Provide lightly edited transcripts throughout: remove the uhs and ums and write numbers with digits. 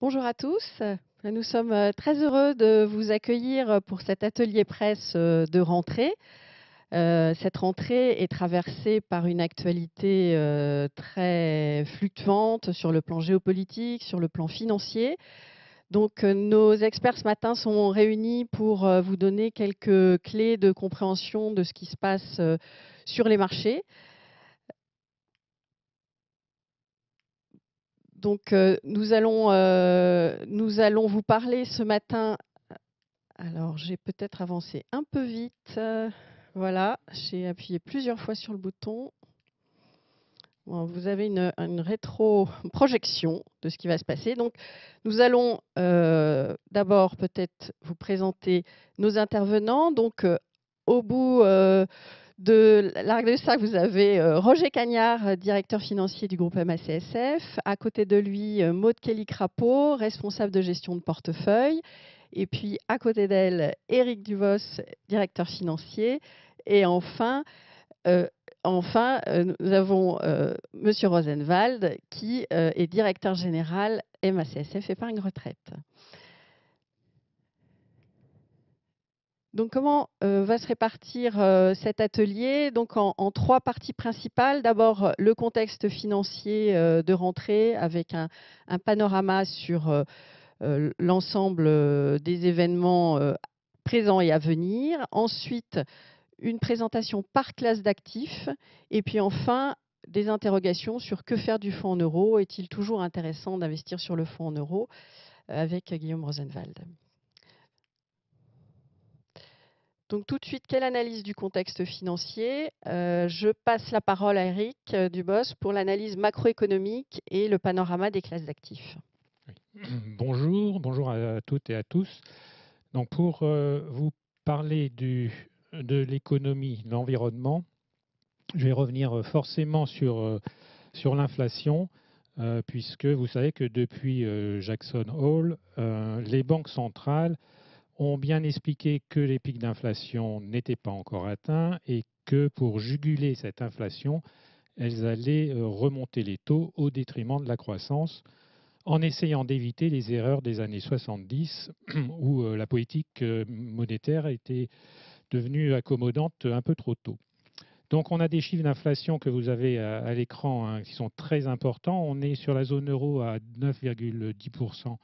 Bonjour à tous. Nous sommes très heureux de vous accueillir pour cet atelier presse de rentrée. Cette rentrée est traversée par une actualité très fluctuante sur le plan géopolitique, sur le plan financier. Donc, nos experts ce matin sont réunis pour vous donner quelques clés de compréhension de ce qui se passe sur les marchés. Donc, nous allons vous parler ce matin. Alors, j'ai peut-être avancé un peu vite. Voilà, j'ai appuyé plusieurs fois sur le bouton. Bon, vous avez une rétro-projection de ce qui va se passer. Donc, nous allons d'abord peut-être vous présenter nos intervenants. Donc, au bout de l'arc de cercle, vous avez Roger Cagnard, directeur financier du groupe MACSF. À côté de lui, Maude Kelly-Crapeau, responsable de gestion de portefeuille. Et puis, à côté d'elle, Éric Duvos, directeur financier. Et euh, nous avons Monsieur Rosenwald, qui est directeur général MACSF Épargne Retraite. Donc, comment va se répartir cet atelier? Donc, en trois parties principales. D'abord, le contexte financier de rentrée avec un panorama sur l'ensemble des événements présents et à venir. Ensuite, une présentation par classe d'actifs. Et puis enfin, des interrogations sur que faire du fonds en euros. Est-il toujours intéressant d'investir sur le fonds en euros avec Guillaume Rosenwald. Donc tout de suite, quelle analyse du contexte financier? Je passe la parole à Eric Dubos pour l'analyse macroéconomique et le panorama des classes d'actifs. Bonjour à toutes et à tous. Donc pour vous parler de l'économie, de l'environnement, je vais revenir forcément sur l'inflation, puisque vous savez que depuis Jackson Hole, les banques centrales ont bien expliqué que les pics d'inflation n'étaient pas encore atteints et que pour juguler cette inflation, elles allaient remonter les taux au détriment de la croissance, en essayant d'éviter les erreurs des années 70 où la politique monétaire était devenue accommodante un peu trop tôt. Donc on a des chiffres d'inflation que vous avez à l'écran, hein, qui sont très importants. On est sur la zone euro à 9,10%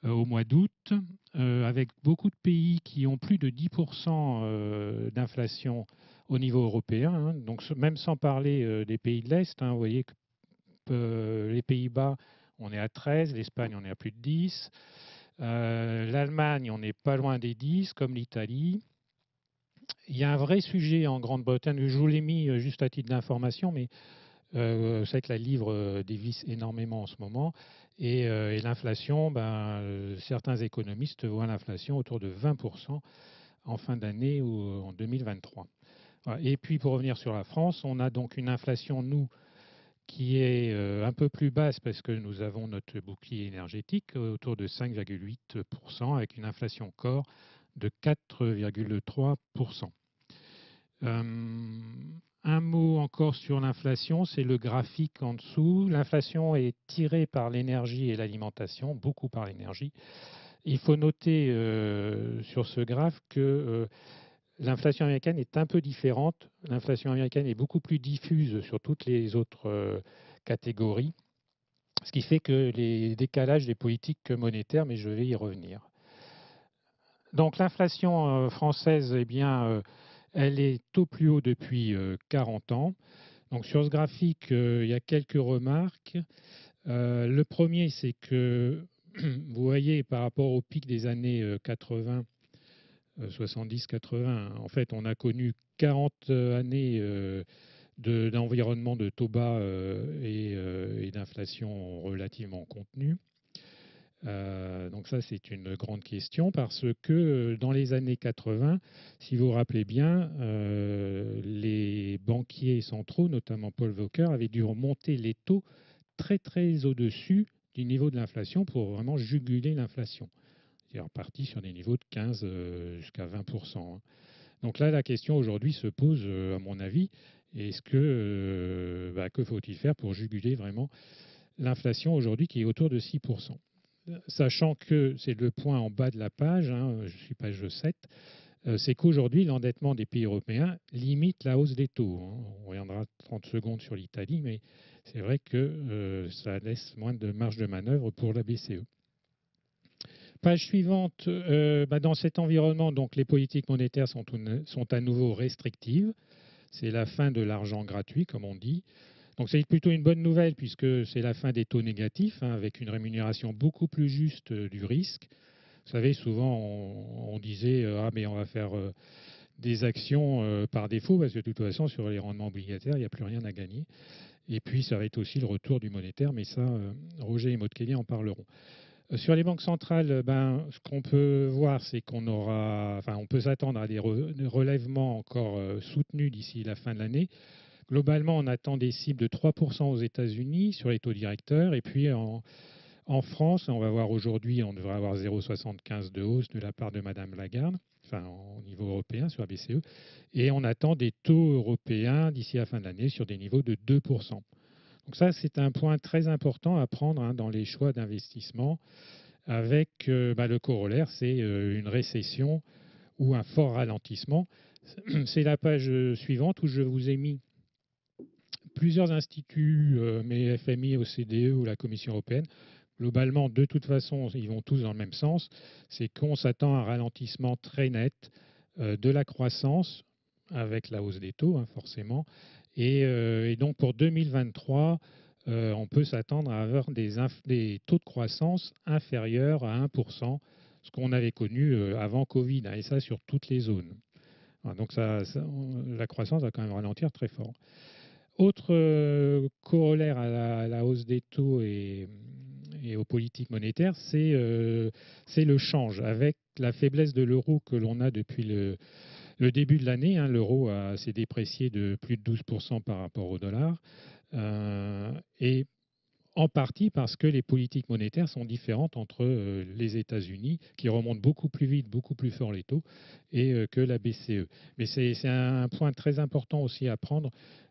au mois d'août, avec beaucoup de pays qui ont plus de 10% d'inflation au niveau européen, hein. Donc même sans parler des pays de l'Est, hein, vous voyez que les Pays-Bas, on est à 13, l'Espagne, on est à plus de 10. L'Allemagne, on n'est pas loin des 10, comme l'Italie. Il y a un vrai sujet en Grande-Bretagne, je vous l'ai mis juste à titre d'information, mais vous savez que la livre dévisse énormément en ce moment. Et l'inflation, certains économistes voient l'inflation autour de 20% en fin d'année ou en 2023. Voilà. Et puis pour revenir sur la France, on a donc une inflation, nous, qui est un peu plus basse parce que nous avons notre bouclier énergétique autour de 5,8% avec une inflation corps de 4,3%. Un mot encore sur l'inflation, c'est le graphique en dessous. L'inflation est tirée par l'énergie et l'alimentation, beaucoup par l'énergie. Il faut noter sur ce graphe que l'inflation américaine est un peu différente. L'inflation américaine est beaucoup plus diffuse sur toutes les autres catégories, ce qui fait que les décalages des politiques monétaires, mais je vais y revenir. Donc l'inflation française, eh bien, elle est au plus haut depuis 40 ans. Donc sur ce graphique, il y a quelques remarques. Le premier, c'est que vous voyez par rapport au pic des années 80, 70-80, en fait, on a connu 40 années d'environnement de taux bas et d'inflation relativement contenue. Donc ça, c'est une grande question parce que dans les années 80, si vous vous rappelez bien, les banquiers centraux, notamment Paul Volcker, avaient dû remonter les taux très très au-dessus du niveau de l'inflation pour vraiment juguler l'inflation. C'est reparti sur des niveaux de 15 jusqu'à 20%. Donc là, la question aujourd'hui se pose, à mon avis, est-ce que faut-il faire pour juguler vraiment l'inflation aujourd'hui qui est autour de 6%? sachant que c'est le point en bas de la page, hein, je suis page 7, c'est qu'aujourd'hui, l'endettement des pays européens limite la hausse des taux, hein. On reviendra 30 secondes sur l'Italie, mais c'est vrai que ça laisse moins de marge de manœuvre pour la BCE. Page suivante, dans cet environnement, donc, les politiques monétaires sont à nouveau restrictives. C'est la fin de l'argent gratuit, comme on dit. Donc c'est plutôt une bonne nouvelle puisque c'est la fin des taux négatifs, hein, avec une rémunération beaucoup plus juste du risque. Vous savez, souvent on disait ah mais on va faire des actions par défaut parce que de toute façon sur les rendements obligataires il n'y a plus rien à gagner. Et puis ça va être aussi le retour du monétaire, mais ça Roger et Maud Kelly en parleront. Sur les banques centrales, ce qu'on peut voir, c'est on peut s'attendre à des relèvements encore soutenus d'ici la fin de l'année. Globalement, on attend des cibles de 3% aux États-Unis sur les taux directeurs. Et puis en France, on va voir aujourd'hui, on devrait avoir 0,75 de hausse de la part de Madame Lagarde, enfin au niveau européen sur la BCE. Et on attend des taux européens d'ici la fin de l'année sur des niveaux de 2%. Donc ça, c'est un point très important à prendre, hein, dans les choix d'investissement. Avec le corollaire, c'est une récession ou un fort ralentissement. C'est la page suivante où je vous ai mis plusieurs instituts, mais FMI, OCDE ou la Commission européenne. Globalement, de toute façon, ils vont tous dans le même sens. C'est qu'on s'attend à un ralentissement très net de la croissance avec la hausse des taux, hein, forcément. Et donc pour 2023, on peut s'attendre à avoir des taux de croissance inférieurs à 1%, ce qu'on avait connu avant Covid, hein, et ça sur toutes les zones. Voilà, donc la croissance va quand même ralentir très fort. Autre corollaire à la hausse des taux et aux politiques monétaires, c'est le change. Avec la faiblesse de l'euro que l'on a depuis le début de l'année, hein, l'euro s'est déprécié de plus de 12% par rapport au dollar. Et en partie parce que les politiques monétaires sont différentes entre les États-Unis, qui remontent beaucoup plus vite, beaucoup plus fort les taux, et que la BCE. Mais c'est un point très important aussi à prendre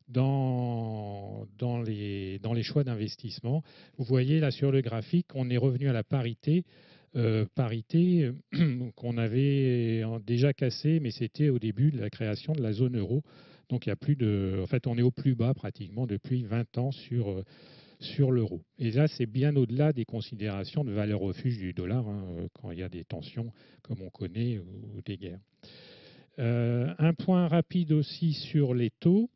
dans les choix d'investissement. Vous voyez là sur le graphique, on est revenu à la parité, qu'on avait déjà cassée, mais c'était au début de la création de la zone euro. Donc il y a plus de, en fait, on est au plus bas pratiquement depuis 20 ans sur l'euro. Et là, c'est bien au-delà des considérations de valeur refuge du dollar, hein, quand il y a des tensions comme on connaît ou des guerres. Un point rapide aussi sur les taux.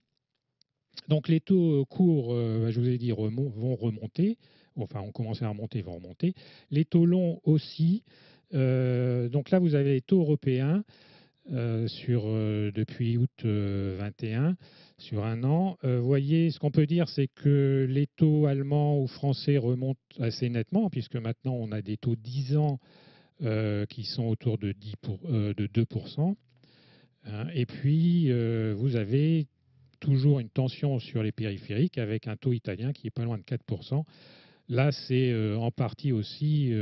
Donc les taux courts, je vous ai dit, vont remonter. Enfin, on commence à remonter, vont remonter. Les taux longs aussi. Donc là, vous avez les taux européens depuis août 21 sur un an. Vous voyez, ce qu'on peut dire, c'est que les taux allemands ou français remontent assez nettement, puisque maintenant on a des taux 10 ans qui sont autour de 2%. Et puis, vous avez toujours une tension sur les périphériques avec un taux italien qui est pas loin de 4%. Là, c'est en partie aussi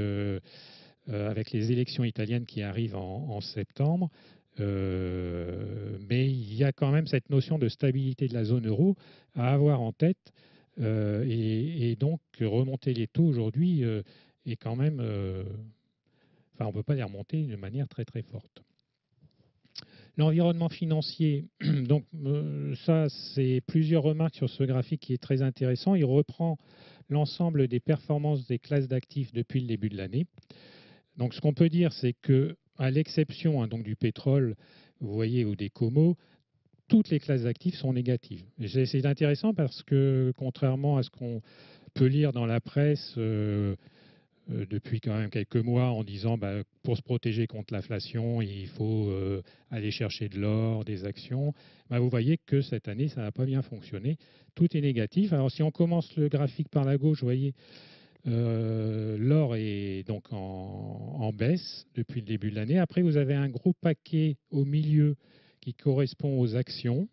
avec les élections italiennes qui arrivent en septembre. Mais il y a quand même cette notion de stabilité de la zone euro à avoir en tête. Et donc, remonter les taux aujourd'hui est quand même... on ne peut pas les remonter de manière très très forte. L'environnement financier, donc ça, c'est plusieurs remarques sur ce graphique qui est très intéressant. Il reprend l'ensemble des performances des classes d'actifs depuis le début de l'année. Donc ce qu'on peut dire, c'est que, à l'exception, hein, donc du pétrole, vous voyez, ou des comos, toutes les classes d'actifs sont négatives. C'est intéressant parce que, contrairement à ce qu'on peut lire dans la presse depuis quand même quelques mois, en disant pour se protéger contre l'inflation, il faut aller chercher de l'or, des actions, vous voyez que cette année, ça n'a pas bien fonctionné. Tout est négatif. Alors si on commence le graphique par la gauche, vous voyez, l'or est donc en baisse depuis le début de l'année. Après, vous avez un gros paquet au milieu qui correspond aux actions,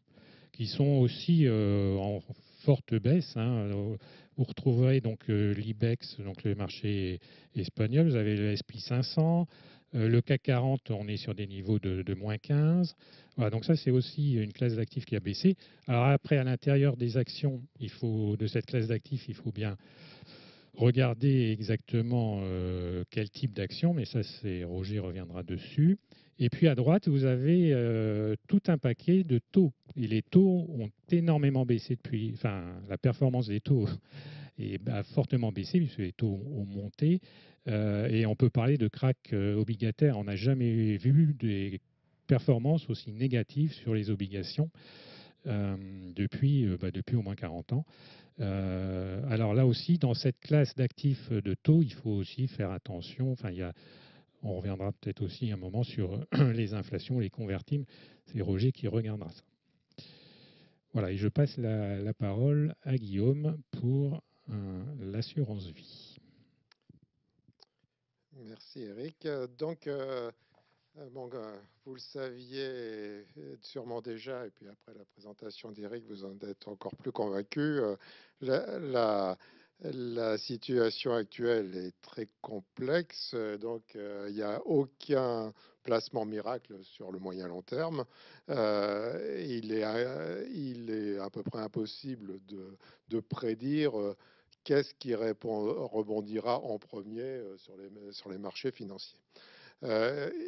qui sont aussi en forte baisse, hein. Vous retrouverez donc l'IBEX, donc le marché espagnol. Vous avez le SP 500, le CAC 40, on est sur des niveaux de moins 15. Voilà, donc ça, c'est aussi une classe d'actifs qui a baissé. Alors après, à l'intérieur des actions, de cette classe d'actifs, il faut bien Regardez exactement quel type d'action, mais ça, c'est Roger reviendra dessus. Et puis à droite, vous avez tout un paquet de taux. Et les taux ont énormément baissé depuis, enfin, la performance des taux a fortement baissé puisque les taux ont monté. Et on peut parler de crack obligataire. On n'a jamais vu des performances aussi négatives sur les obligations depuis au moins 40 ans. Alors là aussi, dans cette classe d'actifs de taux, il faut aussi faire attention. Enfin, on reviendra peut-être aussi un moment sur les inflations, les convertibles. C'est Roger qui regardera ça. Voilà, et je passe la parole à Guillaume pour l'assurance vie. Merci Eric. Donc, bon, vous le saviez sûrement déjà, et puis après la présentation d'Eric, vous en êtes encore plus convaincu. La situation actuelle est très complexe, donc il n'y a aucun placement miracle sur le moyen long terme. Il est à peu près impossible de prédire qu'est-ce qui rebondira en premier sur les marchés financiers.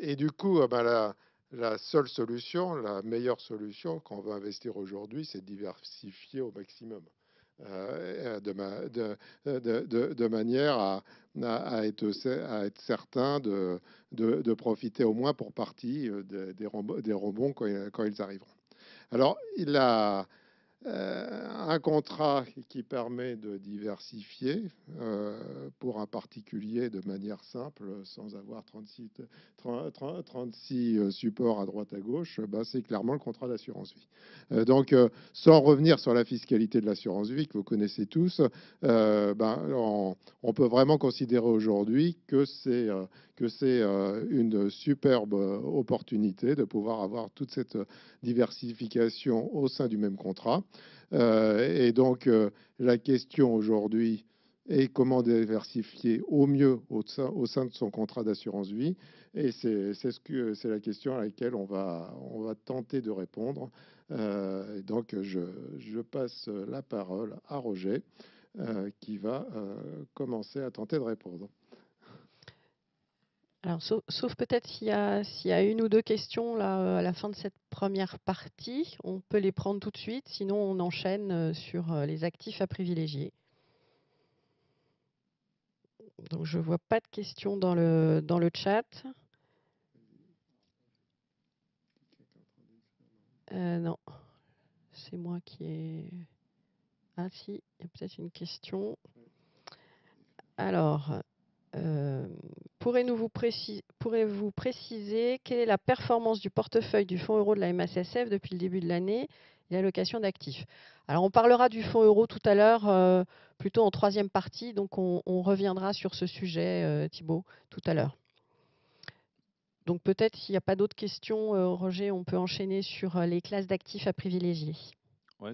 Et du coup, la seule solution, la meilleure solution quand on veut investir aujourd'hui, c'est de diversifier au maximum. De manière à être certain de profiter au moins pour partie des rebonds quand ils arriveront. Alors, il a un contrat qui permet de diversifier pour un particulier de manière simple, sans avoir 36 supports à droite à gauche, c'est clairement le contrat d'assurance vie. Donc, sans revenir sur la fiscalité de l'assurance vie que vous connaissez tous, on peut vraiment considérer aujourd'hui que c'est une superbe opportunité de pouvoir avoir toute cette diversification au sein du même contrat. Et donc, la question aujourd'hui est comment diversifier au mieux au sein de son contrat d'assurance vie. Et c'est la question à laquelle on va tenter de répondre. Donc, je passe la parole à Roger, qui va commencer à tenter de répondre. Alors, sauf peut-être s'il y a une ou deux questions là, à la fin de cette première partie, on peut les prendre tout de suite, sinon on enchaîne sur les actifs à privilégier. Donc, je ne vois pas de questions dans le chat. Non, c'est moi qui ai... Ah si, il y a peut-être une question. Alors, pourrez-vous préciser quelle est la performance du portefeuille du fonds euro de la MACSF depuis le début de l'année et l'allocation d'actifs? Alors, on parlera du fonds euro tout à l'heure, plutôt en troisième partie, donc on reviendra sur ce sujet, Thibault, tout à l'heure. Donc peut-être s'il n'y a pas d'autres questions, Roger, on peut enchaîner sur les classes d'actifs à privilégier. Ouais,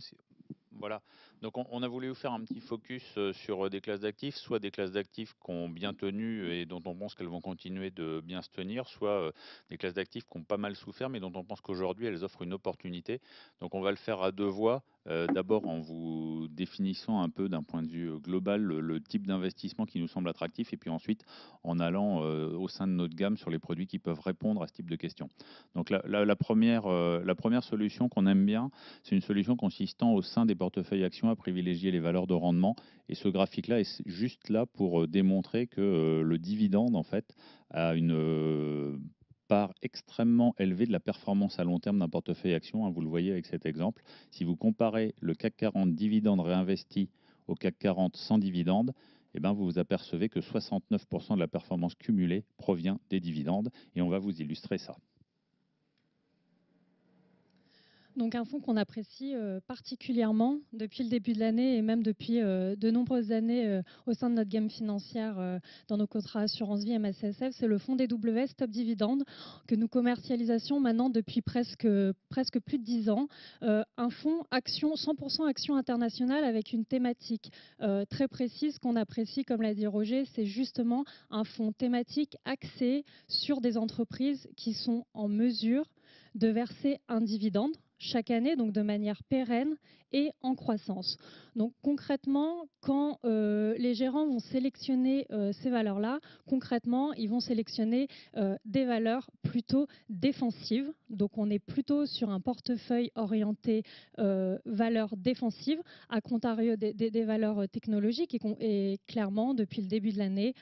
voilà. Donc on a voulu vous faire un petit focus sur des classes d'actifs, soit des classes d'actifs qui ont bien tenu et dont on pense qu'elles vont continuer de bien se tenir, soit des classes d'actifs qui ont pas mal souffert mais dont on pense qu'aujourd'hui elles offrent une opportunité. Donc on va le faire à deux voies. D'abord en vous définissant un peu d'un point de vue global le type d'investissement qui nous semble attractif et puis ensuite en allant au sein de notre gamme sur les produits qui peuvent répondre à ce type de questions. Donc la première solution qu'on aime bien, c'est une solution consistant au sein des portefeuilles actions à privilégier les valeurs de rendement. Et ce graphique-là est juste là pour démontrer que le dividende, en fait, a une part extrêmement élevée de la performance à long terme d'un portefeuille action. Vous le voyez avec cet exemple. Si vous comparez le CAC 40 dividende réinvesti au CAC 40 sans dividende, eh ben vous vous apercevez que 69% de la performance cumulée provient des dividendes. Et on va vous illustrer ça. Donc un fonds qu'on apprécie particulièrement depuis le début de l'année et même depuis de nombreuses années au sein de notre gamme financière dans nos contrats assurance vie MACSF, c'est le fonds DWS Top Dividende que nous commercialisons maintenant depuis presque plus de 10 ans. Un fonds action 100% action internationale avec une thématique très précise qu'on apprécie, comme l'a dit Roger, c'est justement un fonds thématique axé sur des entreprises qui sont en mesure de verser un dividende. chaque année, donc de manière pérenne et en croissance. Donc concrètement, quand les gérants vont sélectionner ces valeurs-là, concrètement, ils vont sélectionner des valeurs plutôt défensives. Donc on est plutôt sur un portefeuille orienté valeurs défensives, à contrario des valeurs technologiques. Et clairement, depuis le début de l'année,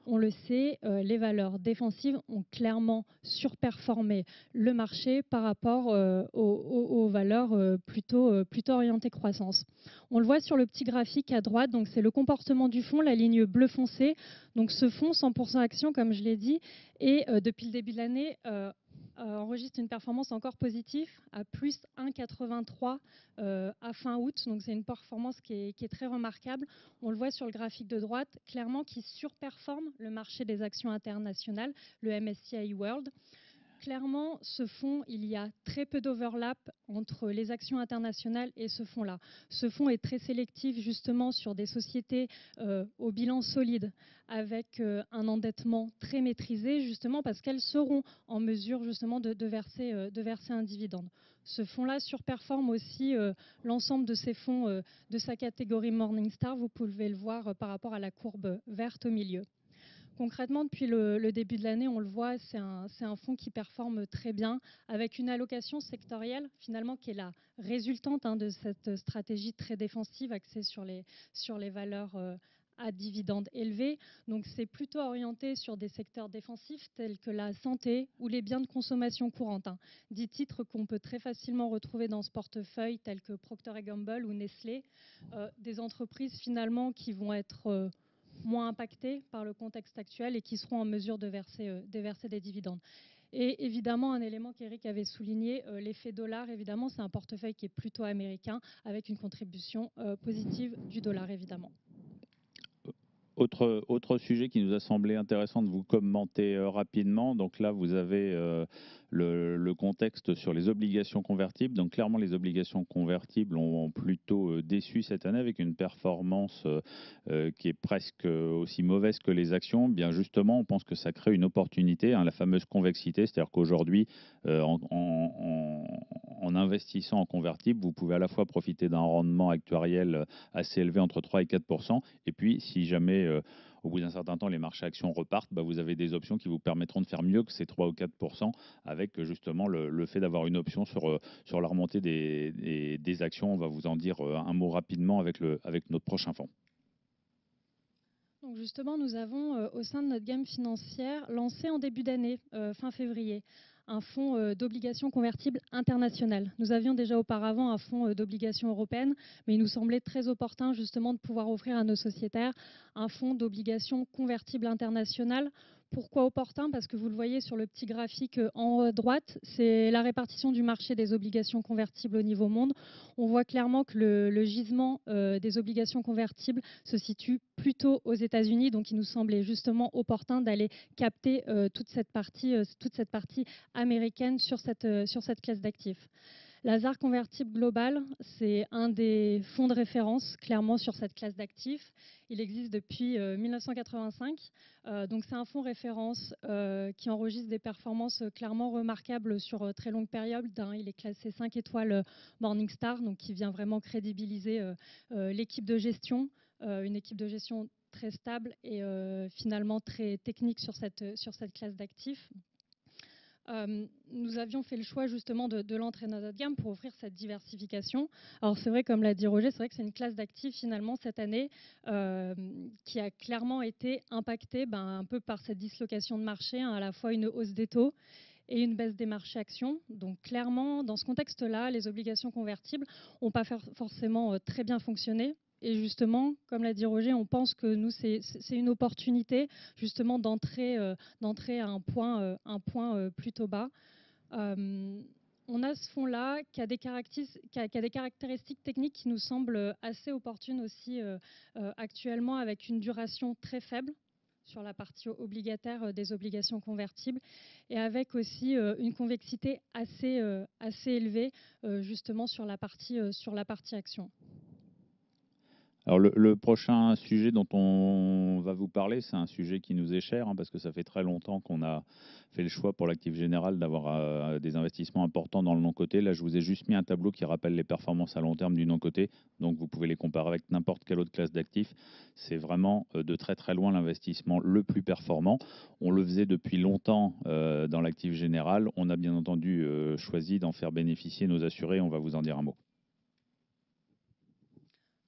on le sait, les valeurs défensives ont clairement surperformé le marché par rapport aux valeurs plutôt orientées croissance. On le voit sur le petit graphique à droite, donc c'est le comportement du fonds, la ligne bleu foncé. Donc ce fonds 100% action, comme je l'ai dit, et depuis le début de l'année, enregistre une performance encore positive à plus 1,83 à fin août. Donc c'est une performance qui est très remarquable. On le voit sur le graphique de droite, clairement qui surperforme le marché des actions internationales, le MSCI World. Clairement, ce fonds, il y a très peu d'overlap entre les actions internationales et ce fonds-là. Ce fonds est très sélectif justement sur des sociétés au bilan solide, avec un endettement très maîtrisé, justement parce qu'elles seront en mesure justement de verser un dividende. Ce fonds-là surperforme aussi l'ensemble de ces fonds de sa catégorie Morningstar. Vous pouvez le voir par rapport à la courbe verte au milieu. Concrètement, depuis le début de l'année, on le voit, c'est un fonds qui performe très bien, avec une allocation sectorielle, finalement, qui est la résultante de cette stratégie très défensive axée sur les valeurs à dividendes élevés. Donc, c'est plutôt orienté sur des secteurs défensifs tels que la santé ou les biens de consommation courante. 10 titres qu'on peut très facilement retrouver dans ce portefeuille, tels que Procter & Gamble ou Nestlé. Des entreprises, finalement, qui vont être moins impactés par le contexte actuel et qui seront en mesure de verser des dividendes. Et évidemment, un élément qu'Eric avait souligné, l'effet dollar, évidemment, c'est un portefeuille qui est plutôt américain, avec une contribution positive du dollar, évidemment. Autre sujet qui nous a semblé intéressant de vous commenter rapidement. Donc là, vous avez le contexte sur les obligations convertibles. Donc clairement, les obligations convertibles ont plutôt déçu cette année avec une performance qui est presque aussi mauvaise que les actions. Bien justement, on pense que ça crée une opportunité, la fameuse convexité, c'est-à-dire qu'aujourd'hui, en investissant en convertible, vous pouvez à la fois profiter d'un rendement actuariel assez élevé entre 3 et 4%. Et puis, si jamais au bout d'un certain temps, les marchés actions repartent, vous avez des options qui vous permettront de faire mieux que ces 3 ou 4% avec justement le fait d'avoir une option sur la remontée des actions. On va vous en dire un mot rapidement avec notre prochain fonds. Donc justement, nous avons au sein de notre gamme financière lancé en début d'année, fin février, un fonds d'obligations convertibles internationales. Nous avions déjà auparavant un fonds d'obligations européennes, mais il nous semblait très opportun justement de pouvoir offrir à nos sociétaires un fonds d'obligations convertibles internationales. Pourquoi opportun? Parce que vous le voyez sur le petit graphique en haut à droite, c'est la répartition du marché des obligations convertibles au niveau monde. On voit clairement que le gisement des obligations convertibles se situe plutôt aux États-Unis, donc il nous semblait justement opportun d'aller capter toute cette partie américaine sur cette classe d'actifs. Lazard Convertible Global, c'est un des fonds de référence clairement sur cette classe d'actifs. Il existe depuis 1985. Donc c'est un fonds référence qui enregistre des performances clairement remarquables sur très longue période. Il est classé 5 étoiles Morningstar, donc qui vient vraiment crédibiliser l'équipe de gestion, une équipe de gestion très stable et finalement très technique sur cette classe d'actifs. Nous avions fait le choix justement de l'entrée dans notre gamme pour offrir cette diversification. Alors c'est vrai, comme l'a dit Roger, c'est vrai que c'est une classe d'actifs finalement cette année qui a clairement été impactée un peu par cette dislocation de marché, à la fois une hausse des taux et une baisse des marchés actions. Donc clairement, dans ce contexte-là, les obligations convertibles n'ont pas forcément très bien fonctionné. Et justement, comme l'a dit Roger, on pense que nous, c'est une opportunité justement d'entrer à un point plutôt bas. On a ce fonds-là qui a des caractéristiques techniques qui nous semblent assez opportunes aussi actuellement, avec une duration très faible sur la partie obligataire des obligations convertibles et avec aussi une convexité assez élevée justement sur la partie action. Alors le prochain sujet dont on va vous parler, c'est un sujet qui nous est cher, hein, parce que ça fait très longtemps qu'on a fait le choix pour l'actif général d'avoir des investissements importants dans le non-coté. Là, je vous ai juste mis un tableau qui rappelle les performances à long terme du non-coté, donc vous pouvez les comparer avec n'importe quelle autre classe d'actifs. C'est vraiment de très très loin l'investissement le plus performant. On le faisait depuis longtemps dans l'actif général. On a bien entendu choisi d'en faire bénéficier nos assurés. On va vous en dire un mot.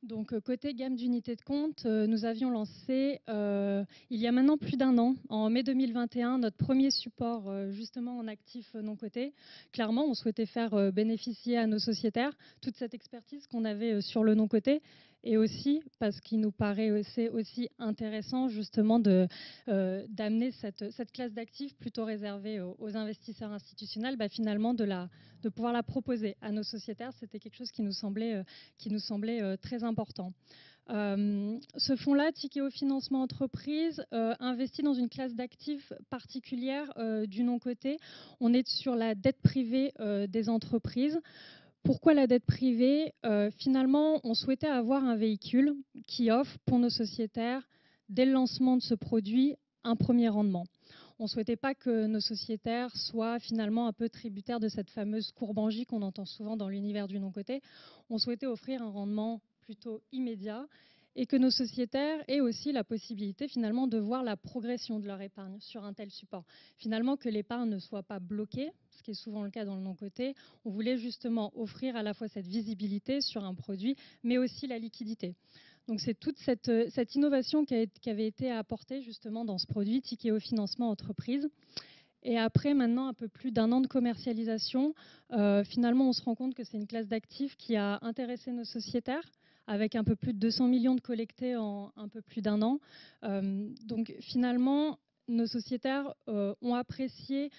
Donc, côté gamme d'unités de compte, nous avions lancé il y a maintenant plus d'un an, en mai 2021, notre premier support justement en actifs non cotés. Clairement, on souhaitait faire bénéficier à nos sociétaires toute cette expertise qu'on avait sur le non coté, et aussi parce qu'il nous paraît aussi intéressant justement d'amener cette classe d'actifs plutôt réservée aux investisseurs institutionnels, finalement de pouvoir la proposer à nos sociétaires. C'était quelque chose qui nous semblait très important. Ce fonds-là, Tikeo Financement Entreprise, investit dans une classe d'actifs particulière du non-coté. On est sur la dette privée des entreprises. Pourquoi la dette privée ? Finalement, on souhaitait avoir un véhicule qui offre pour nos sociétaires, dès le lancement de ce produit, un premier rendement. On ne souhaitait pas que nos sociétaires soient finalement un peu tributaires de cette fameuse courbe en J qu'on entend souvent dans l'univers du non-coté. On souhaitait offrir un rendement plutôt immédiat et que nos sociétaires aient aussi la possibilité finalement de voir la progression de leur épargne sur un tel support. Finalement, que l'épargne ne soit pas bloquée, ce qui est souvent le cas dans le non-coté. On voulait justement offrir à la fois cette visibilité sur un produit, mais aussi la liquidité. Donc c'est toute cette innovation qui avait été apportée justement dans ce produit, Tikeo Financement Entreprise. Et après maintenant un peu plus d'un an de commercialisation, finalement on se rend compte que c'est une classe d'actifs qui a intéressé nos sociétaires, avec un peu plus de 200 millions de collectés en un peu plus d'un an. Donc finalement, nos sociétaires ont apprécié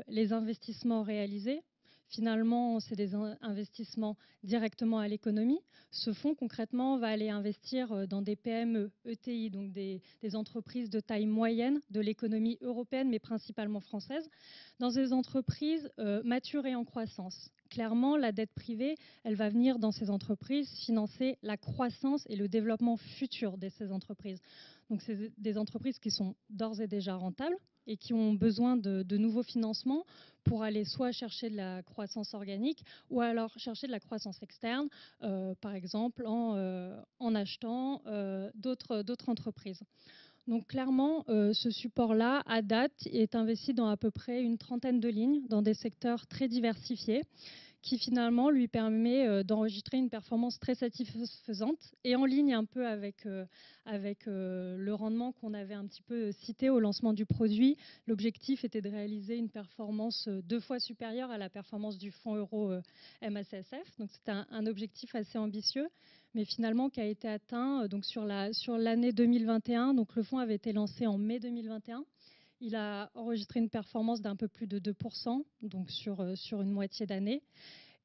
les investissements réalisés. Finalement, c'est des investissements directement à l'économie. Ce fonds, concrètement, va aller investir dans des PME, ETI, donc des entreprises de taille moyenne de l'économie européenne, mais principalement française, dans des entreprises matures et en croissance. Clairement, la dette privée, elle va venir dans ces entreprises financer la croissance et le développement futur de ces entreprises. Donc, c'est des entreprises qui sont d'ores et déjà rentables et qui ont besoin de nouveaux financements pour aller soit chercher de la croissance organique ou alors chercher de la croissance externe, par exemple en achetant d'autres entreprises. Donc clairement, ce support-là, à date, est investi dans à peu près une trentaine de lignes, dans des secteurs très diversifiés, qui finalement lui permet d'enregistrer une performance très satisfaisante et en ligne un peu avec le rendement qu'on avait un petit peu cité au lancement du produit. L'objectif était de réaliser une performance 2 fois supérieure à la performance du fonds euro MACSF. Donc c'était un objectif assez ambitieux, mais finalement qui a été atteint donc sur l'année 2021. Donc le fonds avait été lancé en mai 2021. Il a enregistré une performance d'un peu plus de 2%, donc sur une moitié d'année.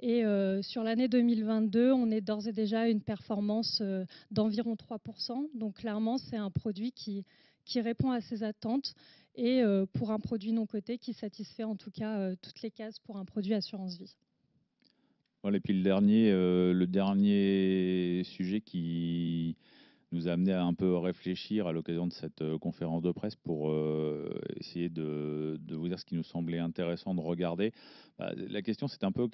Et sur l'année 2022, on est d'ores et déjà à une performance d'environ 3%. Donc clairement, c'est un produit qui répond à ses attentes et pour un produit non coté qui satisfait en tout cas toutes les cases pour un produit assurance vie. Voilà, et puis le dernier sujet qui nous a amené à un peu réfléchir à l'occasion de cette conférence de presse pour essayer de vous dire ce qui nous semblait intéressant de regarder. La question, c'est un peu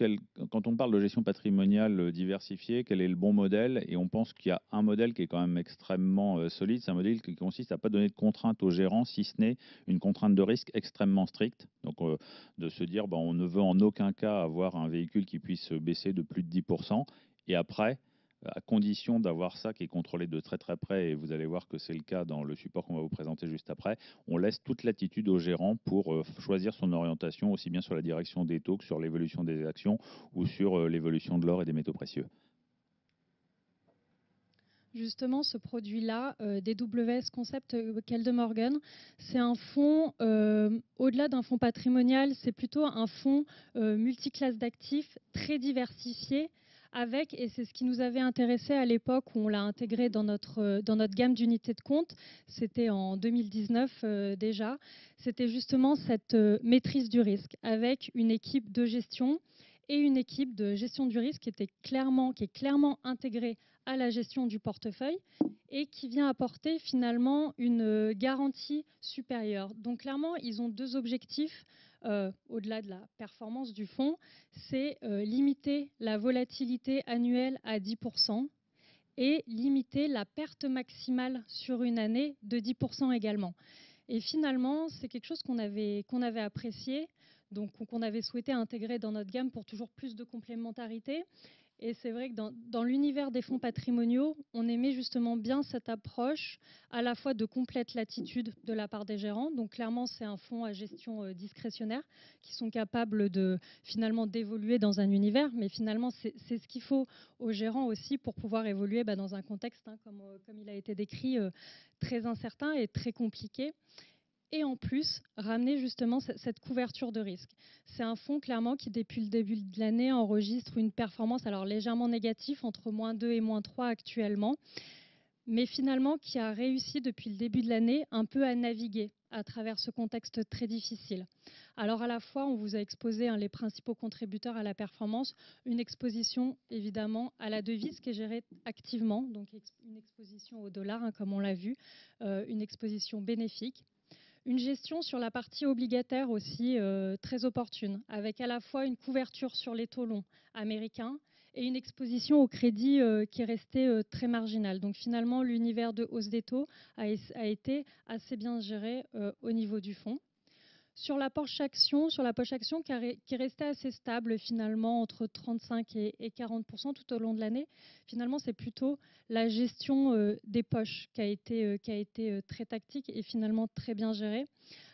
quand on parle de gestion patrimoniale diversifiée, quel est le bon modèle? Et on pense qu'il y a un modèle qui est quand même extrêmement solide. C'est un modèle qui consiste à ne pas donner de contraintes aux gérants, si ce n'est une contrainte de risque extrêmement stricte. Donc, de se dire, on ne veut en aucun cas avoir un véhicule qui puisse baisser de plus de 10%. Et après, à condition d'avoir ça qui est contrôlé de très très près, et vous allez voir que c'est le cas dans le support qu'on va vous présenter juste après, on laisse toute latitude au gérant pour choisir son orientation, aussi bien sur la direction des taux que sur l'évolution des actions ou sur l'évolution de l'or et des métaux précieux. Justement, ce produit-là, DWS Concept Kaldemorgen, c'est un fonds, au-delà d'un fonds patrimonial, c'est plutôt un fonds multiclasse d'actifs très diversifié, avec, et c'est ce qui nous avait intéressé à l'époque où on l'a intégré dans notre gamme d'unités de compte, c'était en 2019 déjà, c'était justement cette maîtrise du risque, avec une équipe de gestion et une équipe de gestion du risque qui est clairement intégrée à la gestion du portefeuille et qui vient apporter finalement une garantie supérieure. Donc clairement, ils ont deux objectifs au-delà de la performance du fonds, c'est limiter la volatilité annuelle à 10% et limiter la perte maximale sur une année de 10% également. Et finalement, c'est quelque chose qu'on avait apprécié, donc qu'on avait souhaité intégrer dans notre gamme pour toujours plus de complémentarité. Et c'est vrai que dans l'univers des fonds patrimoniaux, on aimait justement bien cette approche à la fois de complète latitude de la part des gérants. Donc clairement, c'est un fonds à gestion discrétionnaire qui sont capables de finalement d'évoluer dans un univers. Mais finalement, c'est ce qu'il faut aux gérants aussi pour pouvoir évoluer dans un contexte, comme il a été décrit, très incertain et très compliqué. Et en plus, ramener justement cette couverture de risque. C'est un fonds clairement qui, depuis le début de l'année, enregistre une performance alors légèrement négative, entre -2 et -3 actuellement, mais finalement qui a réussi depuis le début de l'année un peu à naviguer à travers ce contexte très difficile. Alors à la fois, on vous a exposé les principaux contributeurs à la performance, une exposition évidemment à la devise qui est gérée activement, donc une exposition au dollar, comme on l'a vu, une exposition bénéfique. Une gestion sur la partie obligataire aussi très opportune, avec à la fois une couverture sur les taux longs américains et une exposition au crédit qui est restée très marginale. Donc finalement, l'univers de hausse des taux a été assez bien géré au niveau du fonds. Sur la poche action qui est restée assez stable finalement entre 35 et 40% tout au long de l'année, finalement c'est plutôt la gestion des poches qui a été très tactique et finalement très bien gérée,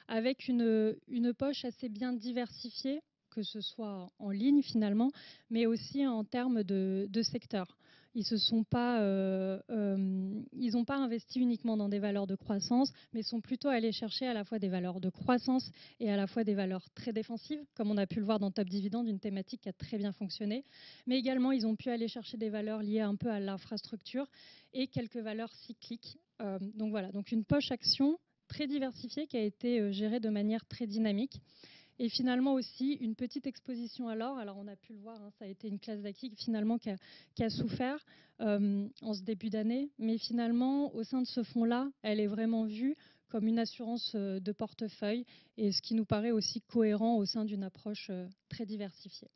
avec une poche assez bien diversifiée, que ce soit en ligne finalement, mais aussi en termes de secteur. Ils n'ont pas investi uniquement dans des valeurs de croissance, mais sont plutôt allés chercher à la fois des valeurs de croissance et à la fois des valeurs très défensives, comme on a pu le voir dans Top Dividende, une thématique qui a très bien fonctionné. Mais également, ils ont pu aller chercher des valeurs liées un peu à l'infrastructure et quelques valeurs cycliques. Donc voilà, donc une poche action très diversifiée qui a été gérée de manière très dynamique. Et finalement aussi une petite exposition à l'or. Alors on a pu le voir, ça a été une classe d'actifs finalement qui a souffert en ce début d'année. Mais finalement, au sein de ce fonds-là, elle est vraiment vue comme une assurance de portefeuille et ce qui nous paraît aussi cohérent au sein d'une approche très diversifiée.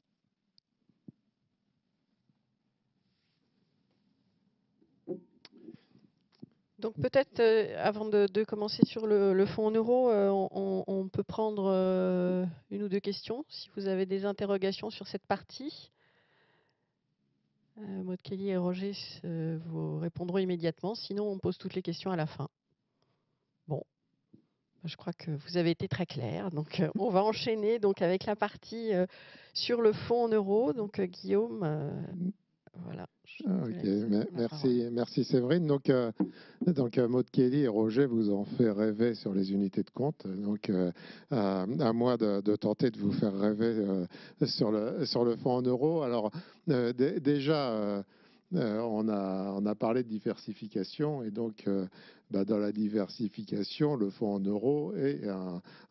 Donc peut-être, avant de commencer sur le fonds en euros, on peut prendre une ou deux questions, si vous avez des interrogations sur cette partie. Maud Kelly et Roger vous répondront immédiatement, sinon on pose toutes les questions à la fin. Bon, je crois que vous avez été très clair, donc on va enchaîner donc, avec la partie sur le fonds en euros. Donc Guillaume, voilà. Merci Séverine. Donc Maud Kelly et Roger vous ont fait rêver sur les unités de compte. Donc à moi de tenter de vous faire rêver sur le fonds en euros. Alors déjà on a parlé de diversification et donc dans la diversification, le fonds en euros est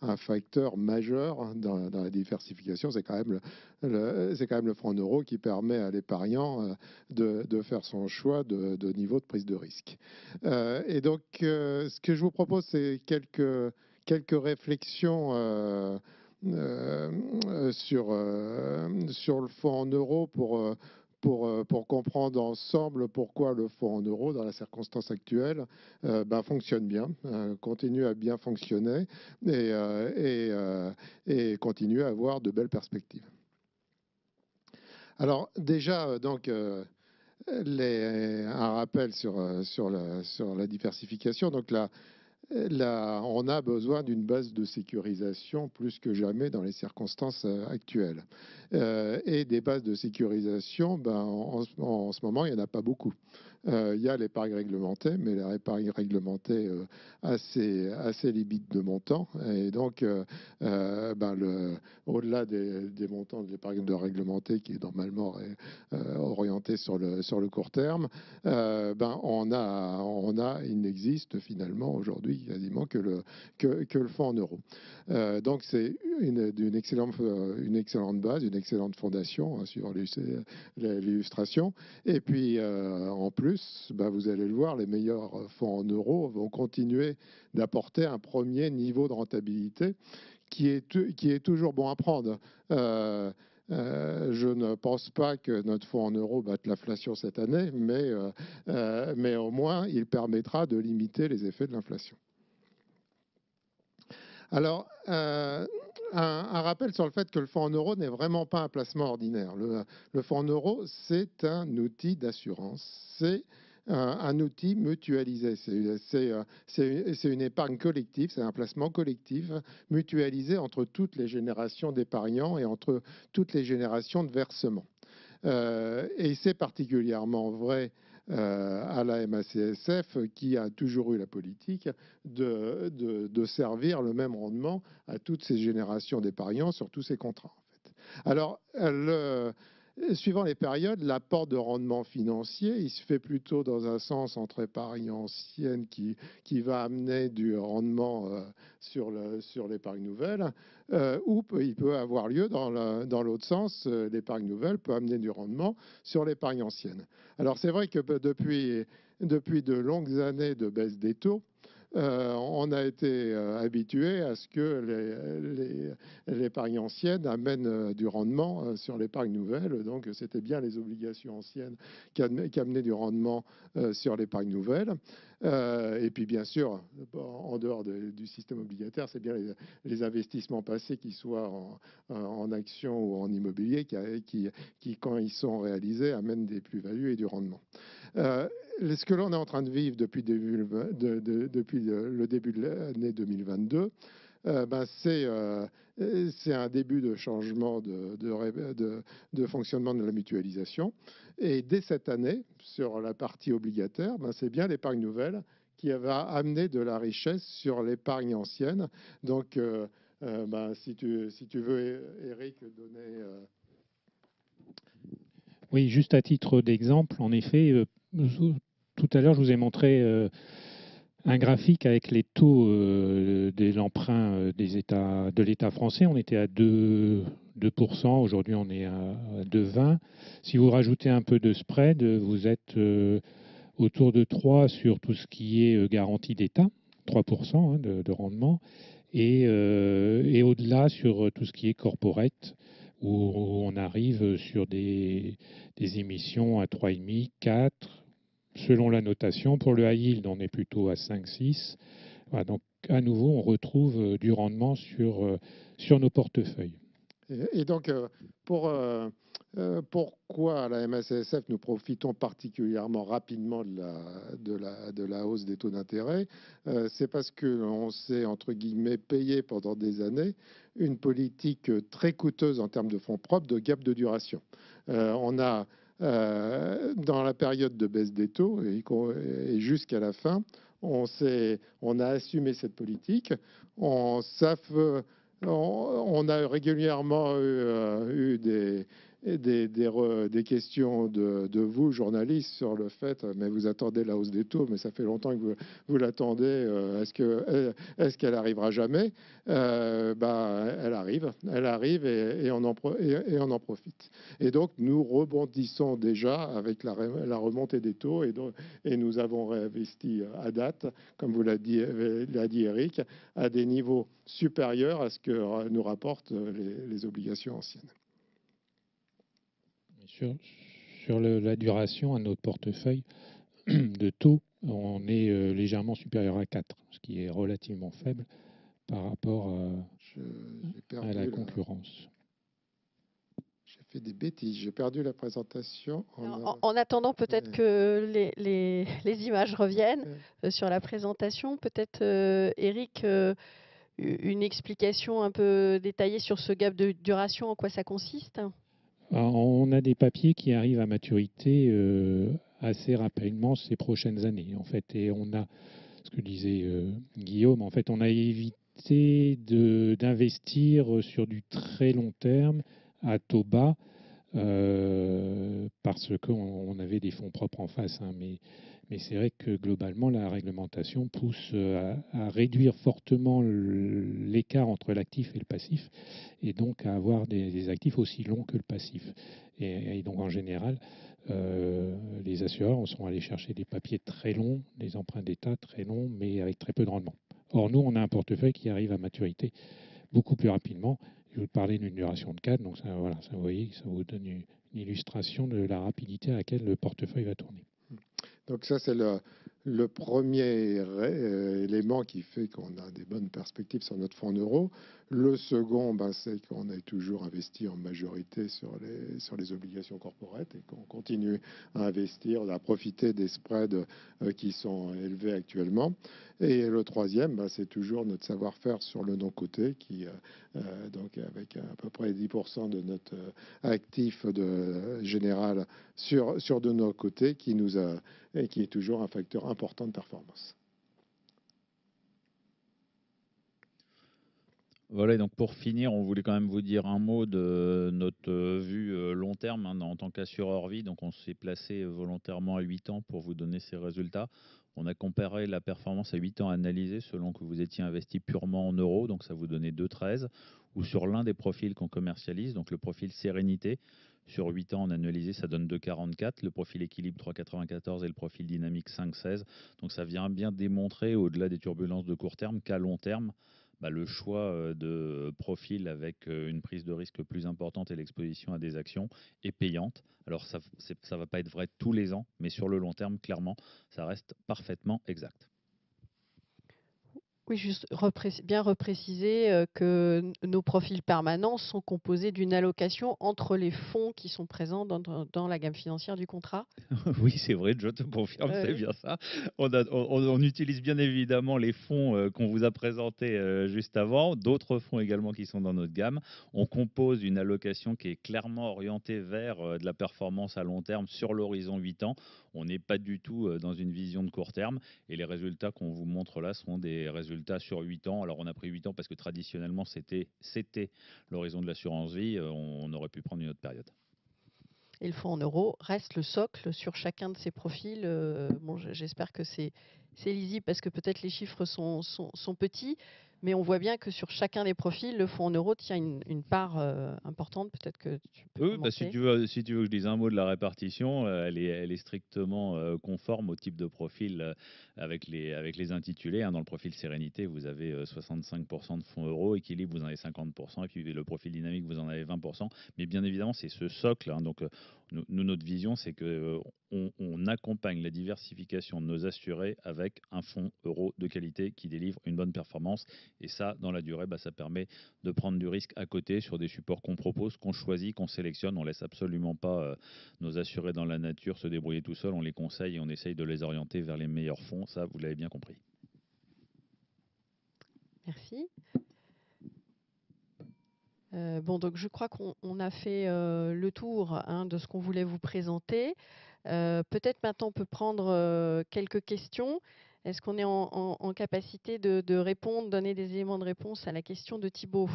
un facteur majeur dans la diversification. C'est quand même le fonds en euros qui permet à l'épargnant de faire son choix de niveau de prise de risque. Et donc ce que je vous propose, c'est quelques réflexions sur le fonds en euros pour comprendre ensemble pourquoi le fonds en euros, dans la circonstance actuelle, fonctionne bien, continue à bien fonctionner et continue à avoir de belles perspectives. Alors déjà, donc, un rappel sur la diversification. Donc là, on a besoin d'une base de sécurisation plus que jamais dans les circonstances actuelles. Et des bases de sécurisation, en ce moment, il n'y en a pas beaucoup. Il y a l'épargne réglementée, mais l'épargne réglementée assez limite de montant. Et donc, au-delà des montants de l'épargne réglementée qui est normalement orientée sur le court terme, il n'existe finalement aujourd'hui quasiment que le fonds en euros. Donc c'est d'une excellente base, une excellente fondation, hein, sur l'illustration. Et puis, en plus, vous allez le voir, les meilleurs fonds en euros vont continuer d'apporter un premier niveau de rentabilité qui est toujours bon à prendre. Je ne pense pas que notre fonds en euros batte l'inflation cette année, mais au moins, il permettra de limiter les effets de l'inflation. Alors, un rappel sur le fait que le fonds en euros n'est vraiment pas un placement ordinaire. Le fonds en euros, c'est un outil d'assurance. C'est un outil mutualisé. C'est une épargne collective, c'est un placement collectif mutualisé entre toutes les générations d'épargnants et entre toutes les générations de versements. Et c'est particulièrement vrai à la MACSF, qui a toujours eu la politique de servir le même rendement à toutes ces générations d'épargnants sur tous ces contrats. En fait. Alors, suivant les périodes, l'apport de rendement financier, il se fait plutôt dans un sens entre épargne ancienne qui va amener du rendement sur l'épargne nouvelle, ou il peut avoir lieu dans l'autre sens, l'épargne nouvelle peut amener du rendement sur l'épargne ancienne. Alors c'est vrai que depuis de longues années de baisse des taux, on a été habitué à ce que l'épargne ancienne amène du rendement sur l'épargne nouvelle. Donc, c'était bien les obligations anciennes qui amenaient du rendement sur l'épargne nouvelle. Et puis, bien sûr, en dehors du système obligataire, c'est bien les investissements passés, qu'ils soient en actions ou en immobilier, qui, quand ils sont réalisés, amènent des plus-values et du rendement. Ce que l'on est en train de vivre depuis le début de l'année 2022, c'est un début de changement de fonctionnement de la mutualisation. Et dès cette année, sur la partie obligataire, c'est bien l'épargne nouvelle qui va amener de la richesse sur l'épargne ancienne. Donc, si tu veux, Eric, donner... Oui, juste à titre d'exemple, en effet, tout à l'heure, je vous ai montré un graphique avec les taux des emprunts de l'État français. On était à 2%, aujourd'hui on est à 2,20. Si vous rajoutez un peu de spread, vous êtes autour de 3 sur tout ce qui est garantie d'État, 3% hein, de rendement, et au-delà sur tout ce qui est corporate, où on arrive sur des émissions à 3,5, 4, selon la notation. Pour le high yield, on est plutôt à 5, 6. Voilà, donc, à nouveau, on retrouve du rendement sur nos portefeuilles. Et donc, pourquoi à la MACSF nous profitons particulièrement rapidement de la hausse des taux d'intérêt, c'est parce qu'on s'est, entre guillemets, payé pendant des années une politique très coûteuse en termes de fonds propres, de gap de duration. On a, dans la période de baisse des taux et jusqu'à la fin, on a assumé cette politique. On a régulièrement eu des questions de vous, journalistes, sur le fait, mais vous attendez la hausse des taux, mais ça fait longtemps que vous l'attendez, est-ce qu'elle arrivera jamais? Elle arrive et on en profite. Et donc, nous rebondissons déjà avec la remontée des taux et nous avons réinvesti à date, comme vous l'a dit Eric, à des niveaux supérieurs à ce que nous rapportent les obligations anciennes. Sur la duration à notre portefeuille de taux, on est légèrement supérieur à 4, ce qui est relativement faible par rapport à la concurrence. J'ai fait des bêtises, j'ai perdu la présentation. En attendant, peut-être que les images reviennent sur la présentation. Peut-être, Eric, une explication un peu détaillée sur ce gap de duration, en quoi ça consiste? On a des papiers qui arrivent à maturité assez rapidement ces prochaines années, en fait. Et on a, ce que disait Guillaume, en fait, on a évité d'investir sur du très long terme à taux bas parce qu'on avait des fonds propres en face. Hein, Mais c'est vrai que globalement, la réglementation pousse à réduire fortement l'écart entre l'actif et le passif, et donc à avoir des actifs aussi longs que le passif. Et donc en général, les assureurs sont allés chercher des papiers très longs, des emprunts d'État très longs, mais avec très peu de rendement. Or, nous, on a un portefeuille qui arrive à maturité beaucoup plus rapidement. Je vous parlais d'une duration de 4, donc ça, voilà, ça, vous voyez, ça vous donne une illustration de la rapidité à laquelle le portefeuille va tourner. Donc ça, c'est le premier élément qui fait qu'on a des bonnes perspectives sur notre fonds en euros. Le second, ben, c'est qu'on a toujours investi en majorité sur les obligations corporates et qu'on continue à investir, à profiter des spreads qui sont élevés actuellement. Et le troisième, ben, c'est toujours notre savoir-faire sur le non-coté qui, donc avec à peu près 10% de notre actif général sur de nos côtés qui nous a et qui est toujours un facteur important de performance. Voilà, et donc pour finir, on voulait quand même vous dire un mot de notre vue long terme hein, en tant qu'assureur vie. Donc on s'est placé volontairement à 8 ans pour vous donner ces résultats. On a comparé la performance à 8 ans analysée selon que vous étiez investi purement en euros, donc ça vous donnait 2,13, ou sur l'un des profils qu'on commercialise, donc le profil sérénité. Sur 8 ans en analysé, ça donne 2,44, le profil équilibre 3,94 et le profil dynamique 5,16. Donc ça vient bien démontrer, au-delà des turbulences de court terme, qu'à long terme, le choix de profil avec une prise de risque plus importante et l'exposition à des actions est payante. Alors ça ne va pas être vrai tous les ans, mais sur le long terme, clairement, ça reste parfaitement exact. Oui, juste bien repréciser que nos profils permanents sont composés d'une allocation entre les fonds qui sont présents dans la gamme financière du contrat. Oui, c'est vrai, je te confirme, c'est bien ça. On utilise bien évidemment les fonds qu'on vous a présentés juste avant, d'autres fonds également qui sont dans notre gamme. On compose une allocation qui est clairement orientée vers de la performance à long terme sur l'horizon 8 ans. On n'est pas du tout dans une vision de court terme et les résultats qu'on vous montre là seront des résultats sur 8 ans. Alors on a pris 8 ans parce que traditionnellement c'était l'horizon de l'assurance vie. On aurait pu prendre une autre période. Et le fonds en euros reste le socle sur chacun de ces profils. Bon, j'espère que c'est lisible parce que peut-être les chiffres sont petits, mais on voit bien que sur chacun des profils, le fonds en euros tient une part importante. Peut-être que tu peux Oui, si tu veux que je dise un mot de la répartition, elle est strictement conforme au type de profil avec les intitulés. Hein. Dans le profil sérénité, vous avez 65% de fonds euros, équilibre, vous en avez 50%, et puis le profil dynamique, vous en avez 20%. Mais bien évidemment, c'est ce socle. Hein. Donc, nous, notre vision, c'est que on accompagne la diversification de nos assurés avec un fonds euro de qualité qui délivre une bonne performance. Et ça, dans la durée, ça permet de prendre du risque à côté sur des supports qu'on propose, qu'on choisit, qu'on sélectionne. On laisse absolument pas nos assurés dans la nature se débrouiller tout seuls. On les conseille et on essaye de les orienter vers les meilleurs fonds. Ça, vous l'avez bien compris. Merci. Bon, donc je crois qu'on a fait le tour de ce qu'on voulait vous présenter. Peut-être maintenant on peut prendre quelques questions. Est-ce qu'on est en capacité de répondre, donner des éléments de réponse à la question de Thibault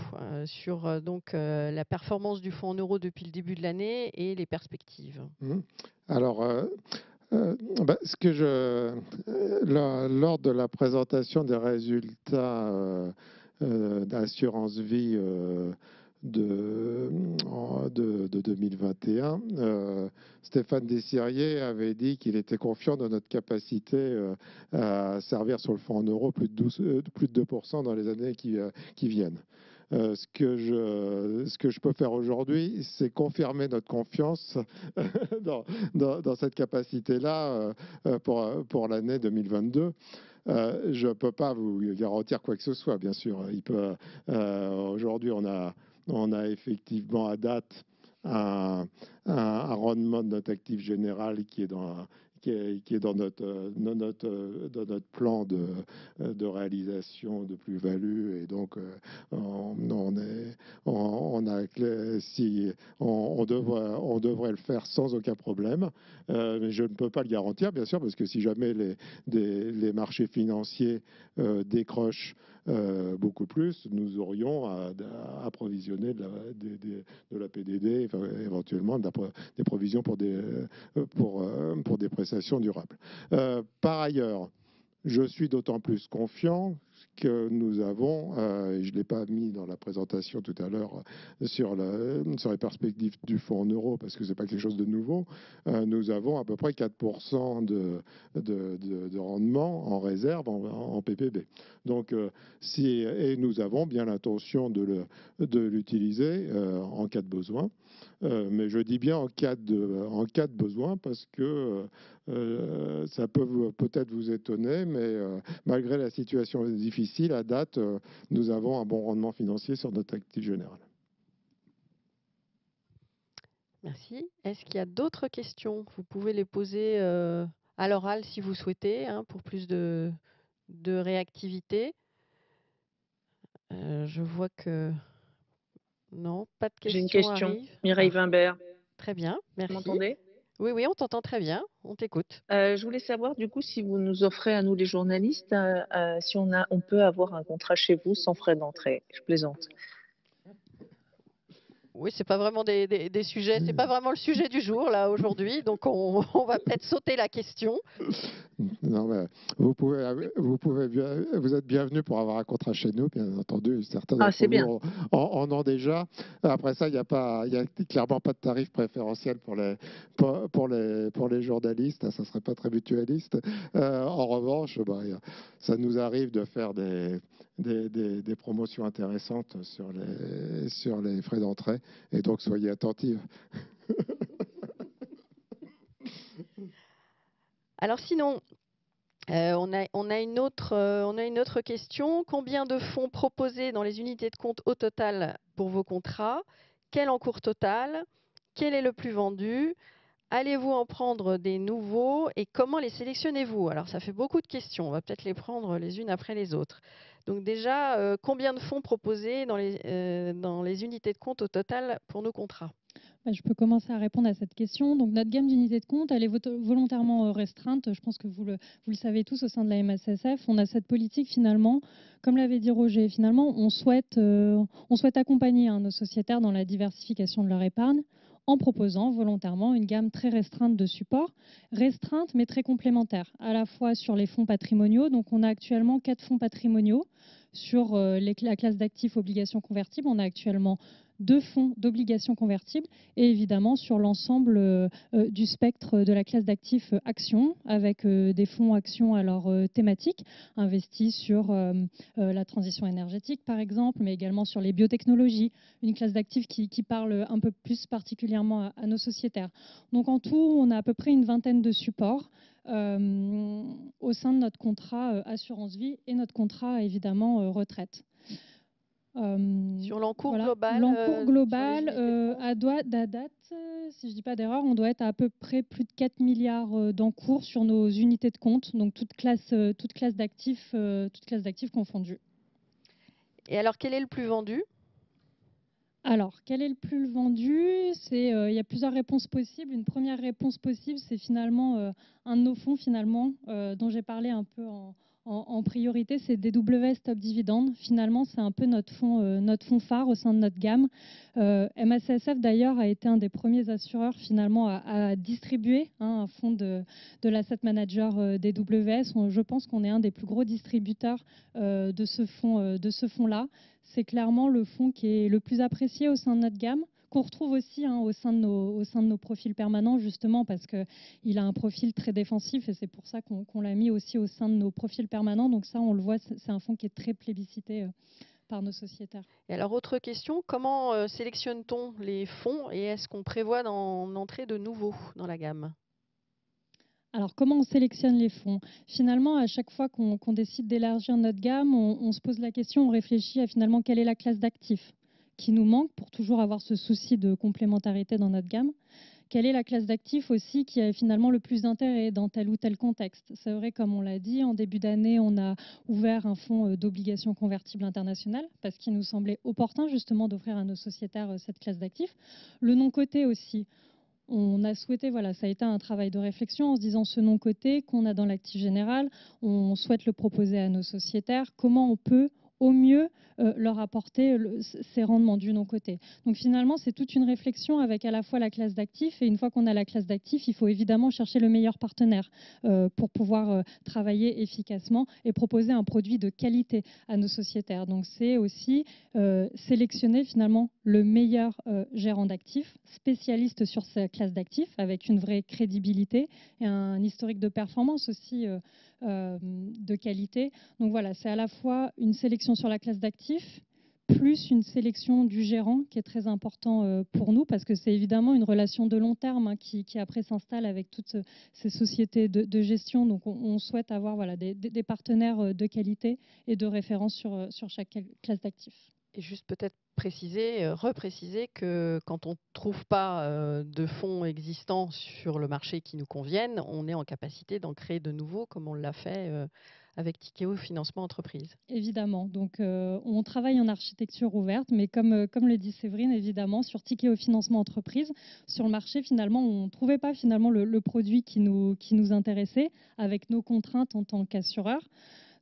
sur la performance du fonds en euros depuis le début de l'année et les perspectives? Alors, lors de la présentation des résultats d'assurance vie de 2021, Stéphane Dessirier avait dit qu'il était confiant dans notre capacité à servir sur le fonds en euros plus de 2% dans les années qui viennent. Ce que je peux faire aujourd'hui, c'est confirmer notre confiance dans cette capacité-là pour l'année 2022. Je ne peux pas vous garantir quoi que ce soit, bien sûr. Aujourd'hui, on a effectivement à date un rendement de notre actif général qui est dans notre plan de réalisation de plus-value. Et donc, on devrait le faire sans aucun problème. Mais je ne peux pas le garantir, bien sûr, parce que si jamais les marchés financiers décrochent beaucoup plus, nous aurions à approvisionner de la PDD, enfin, éventuellement des provisions pour des prestations durables. Par ailleurs, je suis d'autant plus confiant que nous avons, et je ne l'ai pas mis dans la présentation tout à l'heure sur les perspectives du fonds en euros, parce que ce n'est pas quelque chose de nouveau, nous avons à peu près 4% de rendement en réserve en PPB. Donc, et nous avons bien l'intention de l'utiliser en cas de besoin. Mais je dis bien en cas de besoin parce que ça peut peut-être vous étonner, mais malgré la situation difficile, à date, nous avons un bon rendement financier sur notre actif général. Merci. Est-ce qu'il y a d'autres questions? Vous pouvez les poser à l'oral si vous souhaitez, hein, pour plus de réactivité. Je vois que non, pas de questions. J'ai une question. Arrivent. Mireille Wimbert. Très bien, merci. Vous m'entendez? Oui, oui, on t'entend très bien. On t'écoute. Je voulais savoir du coup si vous nous offrez à nous les journalistes, si on peut avoir un contrat chez vous sans frais d'entrée. Je plaisante. Oui, c'est pas vraiment des sujets, c'est pas vraiment le sujet du jour là aujourd'hui, donc on va peut-être sauter la question. Non, mais vous êtes bienvenus pour avoir un contrat chez nous, bien entendu. Certains d'entre vous en ont déjà. Après ça, il y a clairement pas de tarif préférentiel pour les journalistes. Ça serait pas très mutualiste. En revanche, ça nous arrive de faire des promotions intéressantes sur les frais d'entrée, et donc soyez attentifs. Alors sinon, on a une autre question. Combien de fonds proposés dans les unités de compte au total pour vos contrats? Quel encours total? Quel est le plus vendu? Allez-vous en prendre des nouveaux et comment les sélectionnez-vous? Alors ça fait beaucoup de questions, on va peut-être les prendre les unes après les autres. Donc déjà, combien de fonds proposés dans les unités de compte au total pour nos contrats? Je peux commencer à répondre à cette question. Donc, notre gamme d'unités de compte, elle est volontairement restreinte. Je pense que vous le savez tous au sein de la MSSF. On a cette politique finalement, comme l'avait dit Roger, finalement, on souhaite accompagner nos sociétaires dans la diversification de leur épargne en proposant volontairement une gamme très restreinte de supports, restreinte mais très complémentaire, à la fois sur les fonds patrimoniaux. Donc, on a actuellement 4 fonds patrimoniaux. Sur la classe d'actifs obligations convertibles, on a actuellement 2 fonds d'obligations convertibles et évidemment sur l'ensemble du spectre de la classe d'actifs actions avec des fonds actions alors thématiques investis sur la transition énergétique par exemple, mais également sur les biotechnologies, une classe d'actifs qui parle un peu plus particulièrement à nos sociétaires. Donc en tout, on a à peu près une vingtaine de supports au sein de notre contrat assurance vie et notre contrat évidemment retraite. Sur l'encours global, l'encours global à date, si je ne dis pas d'erreur, on doit être à peu près plus de 4 milliards d'encours sur nos unités de compte, donc toute classe d'actifs confondues. Et alors, quel est le plus vendu? Alors, quel est le plus vendu? Il y a plusieurs réponses possibles. Une première réponse possible, c'est finalement un de nos fonds finalement, dont j'ai parlé un peu en priorité, c'est DW Stop Dividende. Finalement, c'est un peu notre fonds phare au sein de notre gamme. MACSF d'ailleurs a été un des premiers assureurs finalement à distribuer un fonds de l'asset manager DWS. Je pense qu'on est un des plus gros distributeurs de ce fonds-là. C'est clairement le fonds qui est le plus apprécié au sein de notre gamme, qu'on retrouve aussi au sein de nos profils permanents, justement parce qu'il a un profil très défensif et c'est pour ça qu'on l'a mis aussi au sein de nos profils permanents. Donc ça, on le voit, c'est un fonds qui est très plébiscité par nos sociétaires. Et alors, autre question, comment sélectionne-t-on les fonds et est-ce qu'on prévoit d'en entrer de nouveaux dans la gamme? Alors, comment on sélectionne les fonds? Finalement, à chaque fois qu'on décide d'élargir notre gamme, on se pose la question, on réfléchit à finalement quelle est la classe d'actifs qui nous manque pour toujours avoir ce souci de complémentarité dans notre gamme. Quelle est la classe d'actifs aussi qui a finalement le plus d'intérêt dans tel ou tel contexte? C'est vrai, comme on l'a dit, en début d'année, on a ouvert un fonds d'obligations convertibles internationales parce qu'il nous semblait opportun justement d'offrir à nos sociétaires cette classe d'actifs. Le non-coté aussi. On a souhaité, voilà, ça a été un travail de réflexion en se disant ce non-coté qu'on a dans l'actif général, on souhaite le proposer à nos sociétaires. Comment on peut au mieux leur apporter ces rendements du non-coté. Donc finalement, c'est toute une réflexion avec à la fois la classe d'actifs, et une fois qu'on a la classe d'actifs, il faut évidemment chercher le meilleur partenaire pour pouvoir travailler efficacement et proposer un produit de qualité à nos sociétaires. Donc c'est aussi sélectionner finalement le meilleur gérant d'actifs, spécialiste sur sa classe d'actifs, avec une vraie crédibilité et un historique de performance aussi de qualité. Donc voilà, c'est à la fois une sélection sur la classe d'actifs, plus une sélection du gérant qui est très important pour nous, parce que c'est évidemment une relation de long terme qui après s'installe avec toutes ces sociétés de gestion. Donc on souhaite avoir voilà, des partenaires de qualité et de référence sur chaque classe d'actifs. Et juste peut-être repréciser que quand on ne trouve pas de fonds existants sur le marché qui nous conviennent, on est en capacité d'en créer de nouveaux, comme on l'a fait avec Tikeo Financement Entreprise. Évidemment. Donc, on travaille en architecture ouverte, mais comme le dit Séverine, évidemment, sur Tikeo Financement Entreprise, sur le marché, finalement, on ne trouvait pas finalement le produit qui nous intéressait avec nos contraintes en tant qu'assureur.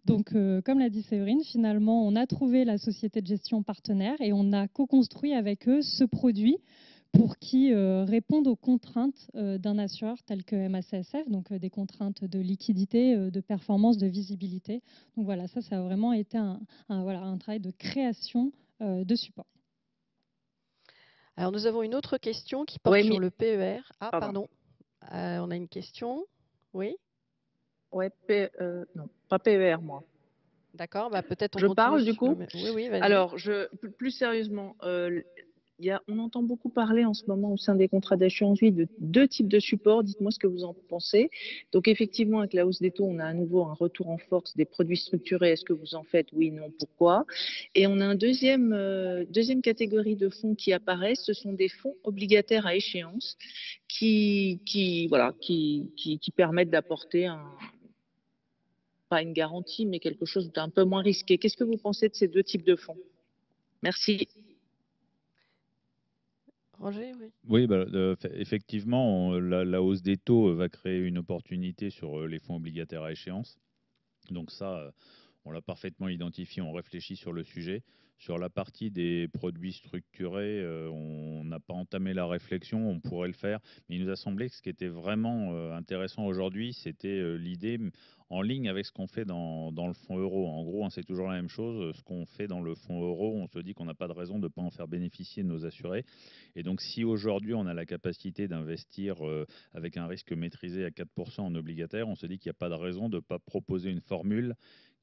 Donc, comme l'a dit Séverine, finalement, on a trouvé la société de gestion partenaire et on a co-construit avec eux ce produit pour qu'ils répondent aux contraintes d'un assureur tel que MACSF, donc des contraintes de liquidité, de performance, de visibilité. Donc voilà, ça a vraiment été un travail de création de support. Alors, nous avons une autre question qui porte sur le PER. Ah, pardon. On a une question. Oui. Oui, non, pas PER, moi. D'accord, bah peut-être on Je continue parle du coup. Oui, vas-y. Alors, plus sérieusement, on entend beaucoup parler en ce moment au sein des contrats d'assurance vie de deux types de supports. Dites-moi ce que vous en pensez. Donc, effectivement, avec la hausse des taux, on a à nouveau un retour en force des produits structurés. Est-ce que vous en faites? Oui, non, pourquoi? Et on a une deuxième catégorie de fonds qui apparaissent. Ce sont des fonds obligataires à échéance qui permettent d'apporter pas une garantie, mais quelque chose d'un peu moins risqué. Qu'est-ce que vous pensez de ces deux types de fonds? Merci. Roger, oui. Oui, effectivement, la hausse des taux va créer une opportunité sur les fonds obligataires à échéance. Donc ça, on l'a parfaitement identifié, on réfléchit sur le sujet. Sur la partie des produits structurés, on n'a pas entamé la réflexion, on pourrait le faire. Mais il nous a semblé que ce qui était vraiment intéressant aujourd'hui, c'était l'idée en ligne avec ce qu'on fait dans le fonds euro. En gros, c'est toujours la même chose. Ce qu'on fait dans le fonds euro, on se dit qu'on n'a pas de raison de ne pas en faire bénéficier nos assurés. Et donc, si aujourd'hui, on a la capacité d'investir avec un risque maîtrisé à 4% en obligataire, on se dit qu'il n'y a pas de raison de ne pas proposer une formule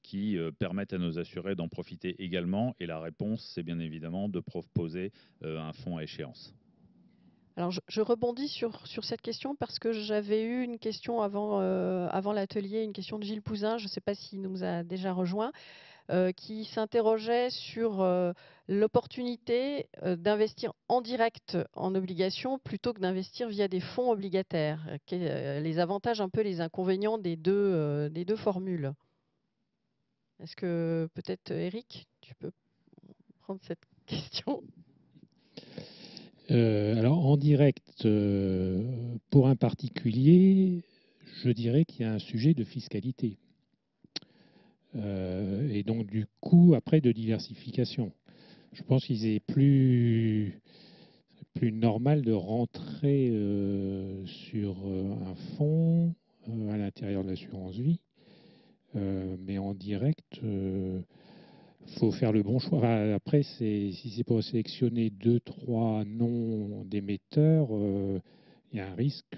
qui permettent à nos assurés d'en profiter également. Et la réponse, c'est bien évidemment de proposer un fonds à échéance. Alors, je rebondis sur cette question parce que j'avais eu une question avant l'atelier, une question de Gilles Pouzin, je ne sais pas s'il nous a déjà rejoint, qui s'interrogeait sur l'opportunité d'investir en direct en obligations plutôt que d'investir via des fonds obligataires. Les avantages, un peu les inconvénients des deux formules. Est-ce que peut-être Eric, tu peux prendre cette question? Alors en direct, pour un particulier, je dirais qu'il y a un sujet de fiscalité. Et donc du coup, après, de diversification. Je pense qu'il est plus normal de rentrer sur un fonds à l'intérieur de l'assurance vie. Mais en direct, faut faire le bon choix. Enfin, après, si c'est pour sélectionner 2-3 noms d'émetteurs, il y a un risque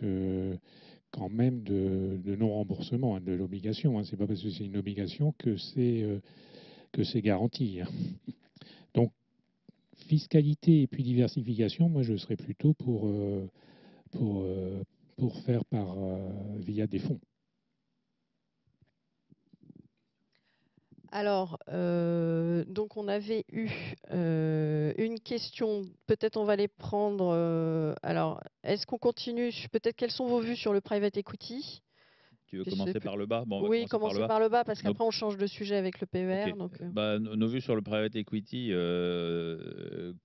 quand même de non-remboursement de l'obligation. C'est pas parce que c'est une obligation que c'est garanti. Donc, fiscalité et puis diversification, moi, je serais plutôt pour faire via des fonds. Alors, donc on avait eu une question, peut-être on va les prendre. Alors, est-ce qu'on continue? Peut-être quelles sont vos vues sur le private equity? Tu veux Je sais commencer plus. par le bas? Bon, on va Oui, commencer par le commencer bas. par le bas, parce Donc, qu'après on change de sujet avec le PER. ok. Donc, Bah, nos vues sur le private equity,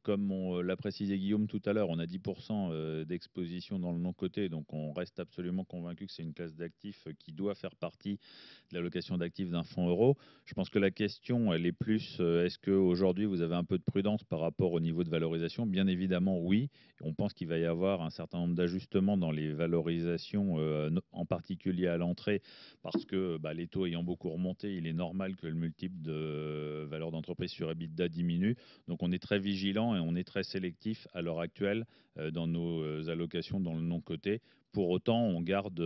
comme l'a précisé Guillaume tout à l'heure, on a 10% d'exposition dans le non-coté, donc on reste absolument convaincu que c'est une classe d'actifs qui doit faire partie de l'allocation d'actifs d'un fonds euro. Je pense que la question, elle est plus, est-ce qu'aujourd'hui vous avez un peu de prudence par rapport au niveau de valorisation? Bien évidemment, oui. On pense qu'il va y avoir un certain nombre d'ajustements dans les valorisations, en particulier à l'entrée, parce que les taux ayant beaucoup remonté, il est normal que le multiple de valeur d'entreprise sur EBITDA diminue. Donc on est très vigilant et on est très sélectif à l'heure actuelle dans nos allocations dans le non-coté. Pour autant, on garde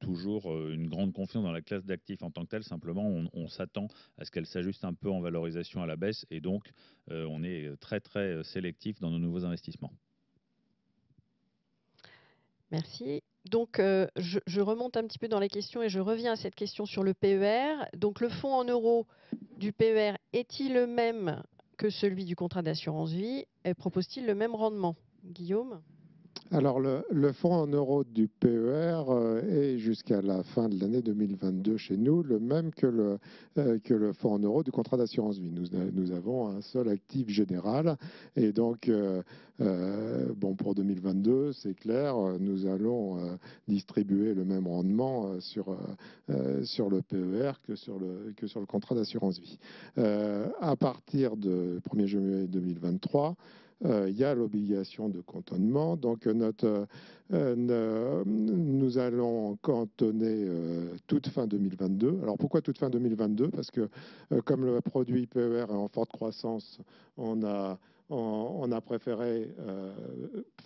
toujours une grande confiance dans la classe d'actifs en tant que telle. Simplement, on s'attend à ce qu'elle s'ajuste un peu en valorisation à la baisse, et donc on est très très sélectif dans nos nouveaux investissements. merci. Donc, je remonte un petit peu dans les questions et je reviens à cette question sur le PER. Donc, le fonds en euros du PER est-il le même que celui du contrat d'assurance vie et propose-t-il le même rendement? Guillaume? Alors, le fonds en euros du PER est jusqu'à la fin de l'année 2022 chez nous le même que le fonds en euros du contrat d'assurance vie. Nous avons un seul actif général et donc, bon, pour 2022, c'est clair, nous allons distribuer le même rendement sur le PER que sur le contrat d'assurance vie. À partir du 1er juillet 2023, il y a l'obligation de cantonnement. Donc, nous allons cantonner toute fin 2022. Alors, pourquoi toute fin 2022? Parce que comme le produit PER est en forte croissance, on a préféré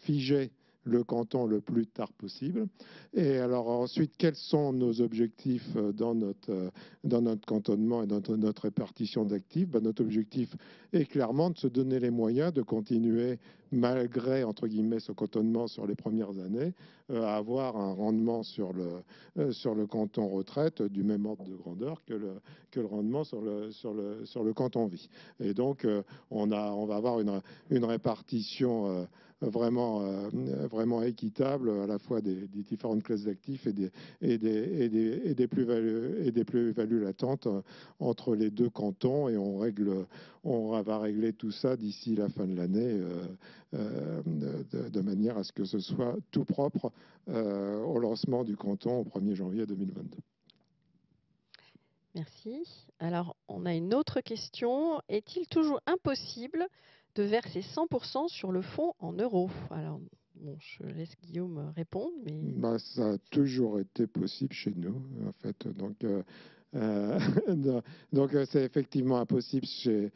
figer le canton le plus tard possible. Et alors ensuite, quels sont nos objectifs dans notre cantonnement et dans notre répartition d'actifs? Notre objectif est clairement de se donner les moyens de continuer, malgré, entre guillemets, ce cantonnement sur les premières années, à avoir un rendement sur le canton retraite du même ordre de grandeur que le rendement sur le canton vie. Et donc, on va avoir une répartition vraiment équitable à la fois des différentes classes d'actifs et des plus-values latentes entre les deux cantons, et on va régler tout ça d'ici la fin de l'année de manière à ce que ce soit tout propre au lancement du canton au 1er janvier 2022. Merci. Alors, on a une autre question. Est-il toujours impossible de verser 100% sur le fonds en euros? Alors, bon, je laisse Guillaume répondre. Mais... ça a toujours été possible chez nous, en fait. Donc, c'est effectivement impossible chez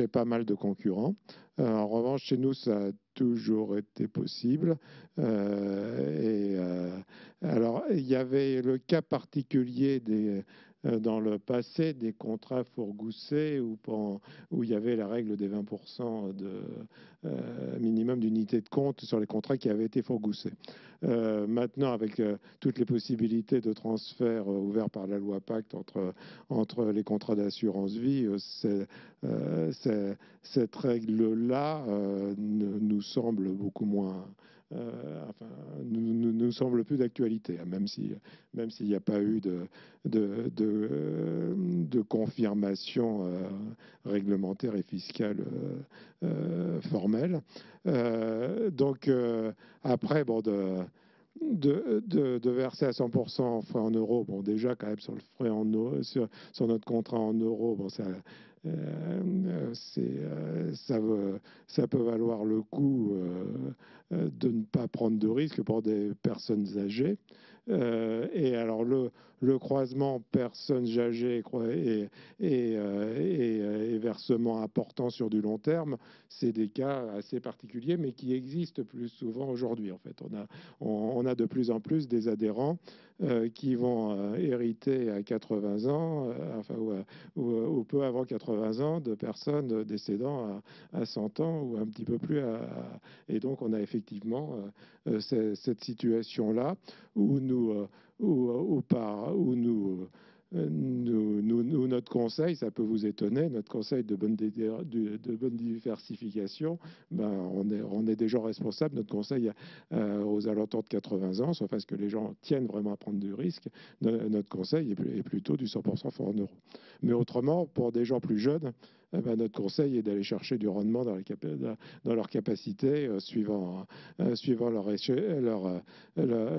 pas mal de concurrents. En revanche, chez nous, ça a toujours été possible. Alors, il y avait le cas particulier dans le passé des contrats fourgoussés où il y avait la règle des 20% de minimum d'unités de compte sur les contrats qui avaient été fourgoussés. Maintenant, avec toutes les possibilités de transfert ouvertes par la loi Pacte entre les contrats d'assurance vie, cette règle-là nous semble beaucoup moins, nous semble plus d'actualité, hein, même s'il n'y a pas eu de confirmation réglementaire et fiscale formelle. Donc après, bon, de verser à 100% en frais en euros, bon, déjà quand même sur le frais en euros, sur notre contrat en euros, bon, ça peut valoir le coup de ne pas prendre de risque pour des personnes âgées. Et alors le croisement personnes âgées et versement important sur du long terme, c'est des cas assez particuliers, mais qui existent plus souvent aujourd'hui. En fait, on a de plus en plus des adhérents qui vont hériter à 80 ans, ou peu avant 80 ans, de personnes décédant à 100 ans ou un petit peu plus. Et donc, on a effectivement cette situation-là où nous notre conseil, ça peut vous étonner, notre conseil de bonne diversification, ben, on est des gens responsables. Notre conseil aux alentours de 80 ans, sauf à ce que les gens tiennent vraiment à prendre du risque, notre conseil est plutôt du 100% fonds en euros. Mais autrement, pour des gens plus jeunes, ben, notre conseil est d'aller chercher du rendement dans leur capacité, suivant leur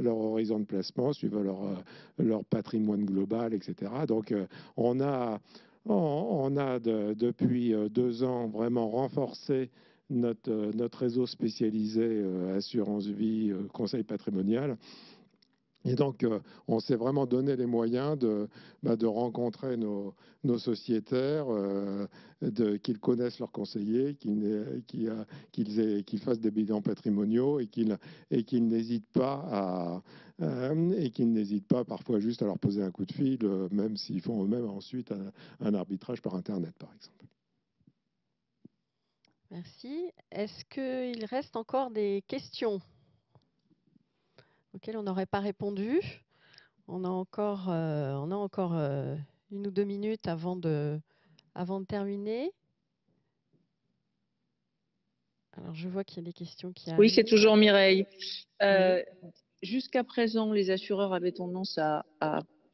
horizon de placement, suivant leur patrimoine global, etc. Donc, depuis 2 ans vraiment renforcé notre réseau spécialisé assurance vie, conseil patrimonial. Et donc, on s'est vraiment donné les moyens de rencontrer nos sociétaires, qu'ils connaissent leurs conseillers, qu'ils fassent des bilans patrimoniaux et qu'ils n'hésitent pas parfois juste à leur poser un coup de fil, même s'ils font eux-mêmes ensuite un arbitrage par Internet, par exemple. Merci. Est-ce qu'il reste encore des questions auxquelles on n'aurait pas répondu? On a encore 1 ou 2 minutes avant de terminer. Alors, je vois qu'il y a des questions qui arrivent. Oui, c'est toujours Mireille. Oui. Jusqu'à présent, les assureurs avaient tendance à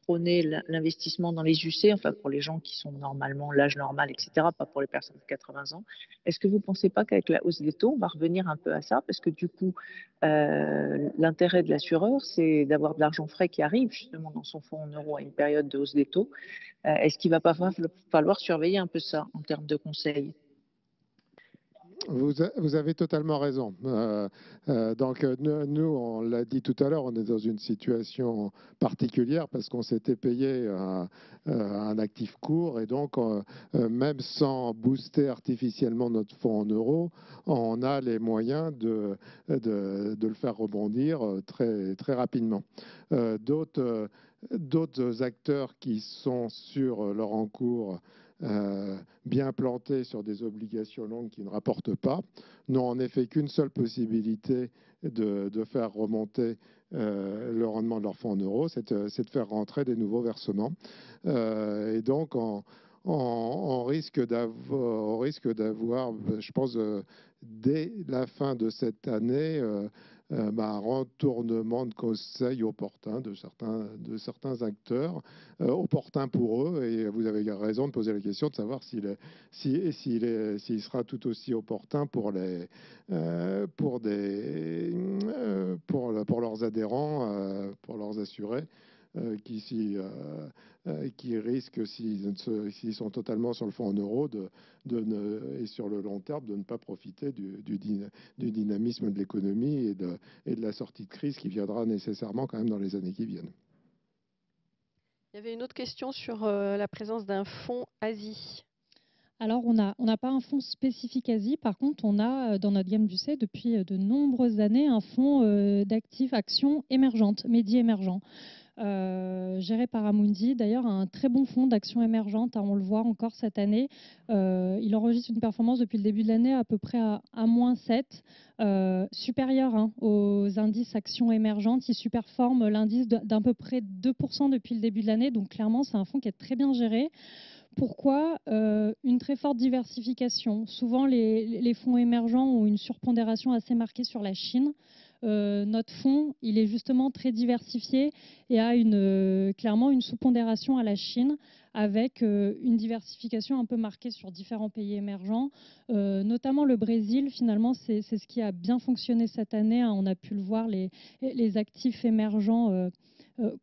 prôner l'investissement dans les UC, enfin pour les gens qui sont normalement l'âge normal, etc., pas pour les personnes de 80 ans. Est-ce que vous ne pensez pas qu'avec la hausse des taux, on va revenir un peu à ça? Parce que du coup, l'intérêt de l'assureur, c'est d'avoir de l'argent frais qui arrive justement dans son fonds en euros à une période de hausse des taux. Est-ce qu'il ne va pas falloir surveiller un peu ça en termes de conseils? Vous avez totalement raison. Donc, nous, on l'a dit tout à l'heure, on est dans une situation particulière parce qu'on s'était payé un actif court et donc, même sans booster artificiellement notre fonds en euros, on a les moyens de le faire rebondir très, très rapidement. D'autres acteurs qui sont sur leur encours bien plantés sur des obligations longues qui ne rapportent pas, n'ont en effet qu'une seule possibilité de faire remonter le rendement de leur fonds en euros, c'est de faire rentrer des nouveaux versements. Et donc, on risque d'avoir, je pense, dès la fin de cette année, un retournement de conseil opportun de certains acteurs, opportun pour eux. Et vous avez raison de poser la question de savoir s'il sera tout aussi opportun pour leurs adhérents, pour leurs assurés. Qui risquent, s'ils sont totalement sur le fonds en euros, et sur le long terme, de ne pas profiter du dynamisme de l'économie et de la sortie de crise qui viendra nécessairement quand même dans les années qui viennent. Il y avait une autre question sur la présence d'un fonds Asie. Alors, on n'a pas un fonds spécifique Asie. Par contre, on a dans notre gamme du C depuis de nombreuses années un fonds d'actifs actions émergentes, Medi émergents, géré par Amundi. D'ailleurs, un très bon fonds d'actions émergentes. On le voit encore cette année. Il enregistre une performance depuis le début de l'année à peu près à -7, supérieure aux indices actions émergentes. Il superforme l'indice d'à peu près 2% depuis le début de l'année. Donc, clairement, c'est un fonds qui est très bien géré. Pourquoi une très forte diversification? Souvent, les fonds émergents ont une surpondération assez marquée sur la Chine. Notre fonds, il est justement très diversifié et a clairement une sous-pondération à la Chine avec une diversification un peu marquée sur différents pays émergents, notamment le Brésil. Finalement, c'est ce qui a bien fonctionné cette année. On a pu le voir, les actifs émergents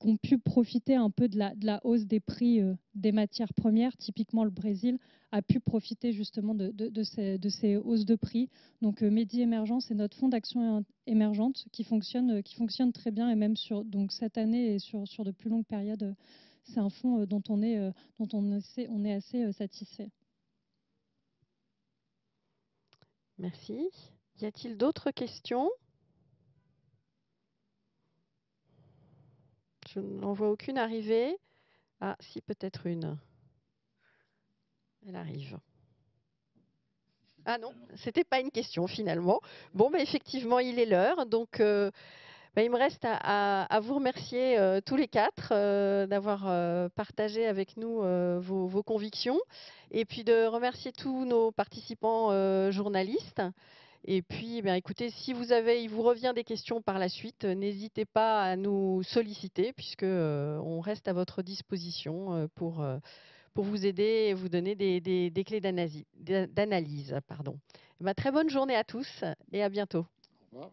qui ont pu profiter un peu de la hausse des prix des matières premières. Typiquement, le Brésil a pu profiter justement de ces hausses de prix. Donc, Medi Émergent, c'est notre fonds d'action émergente qui fonctionne très bien et même donc cette année et sur de plus longues périodes, c'est un fonds dont on est assez satisfait. Merci. Y a-t-il d'autres questions? Je n'en vois aucune arriver. Ah, si, peut-être une. Elle arrive. Ah non, c'était pas une question finalement. Bon, mais effectivement, il est l'heure. Donc, Il me reste à vous remercier tous les quatre d'avoir partagé avec nous vos convictions et puis de remercier tous nos participants journalistes. Et puis, écoutez, si il vous revient des questions par la suite, n'hésitez pas à nous solliciter puisque on reste à votre disposition pour vous aider et vous donner des clés d'analyse. Pardon. Très bonne journée à tous et à bientôt. Au revoir.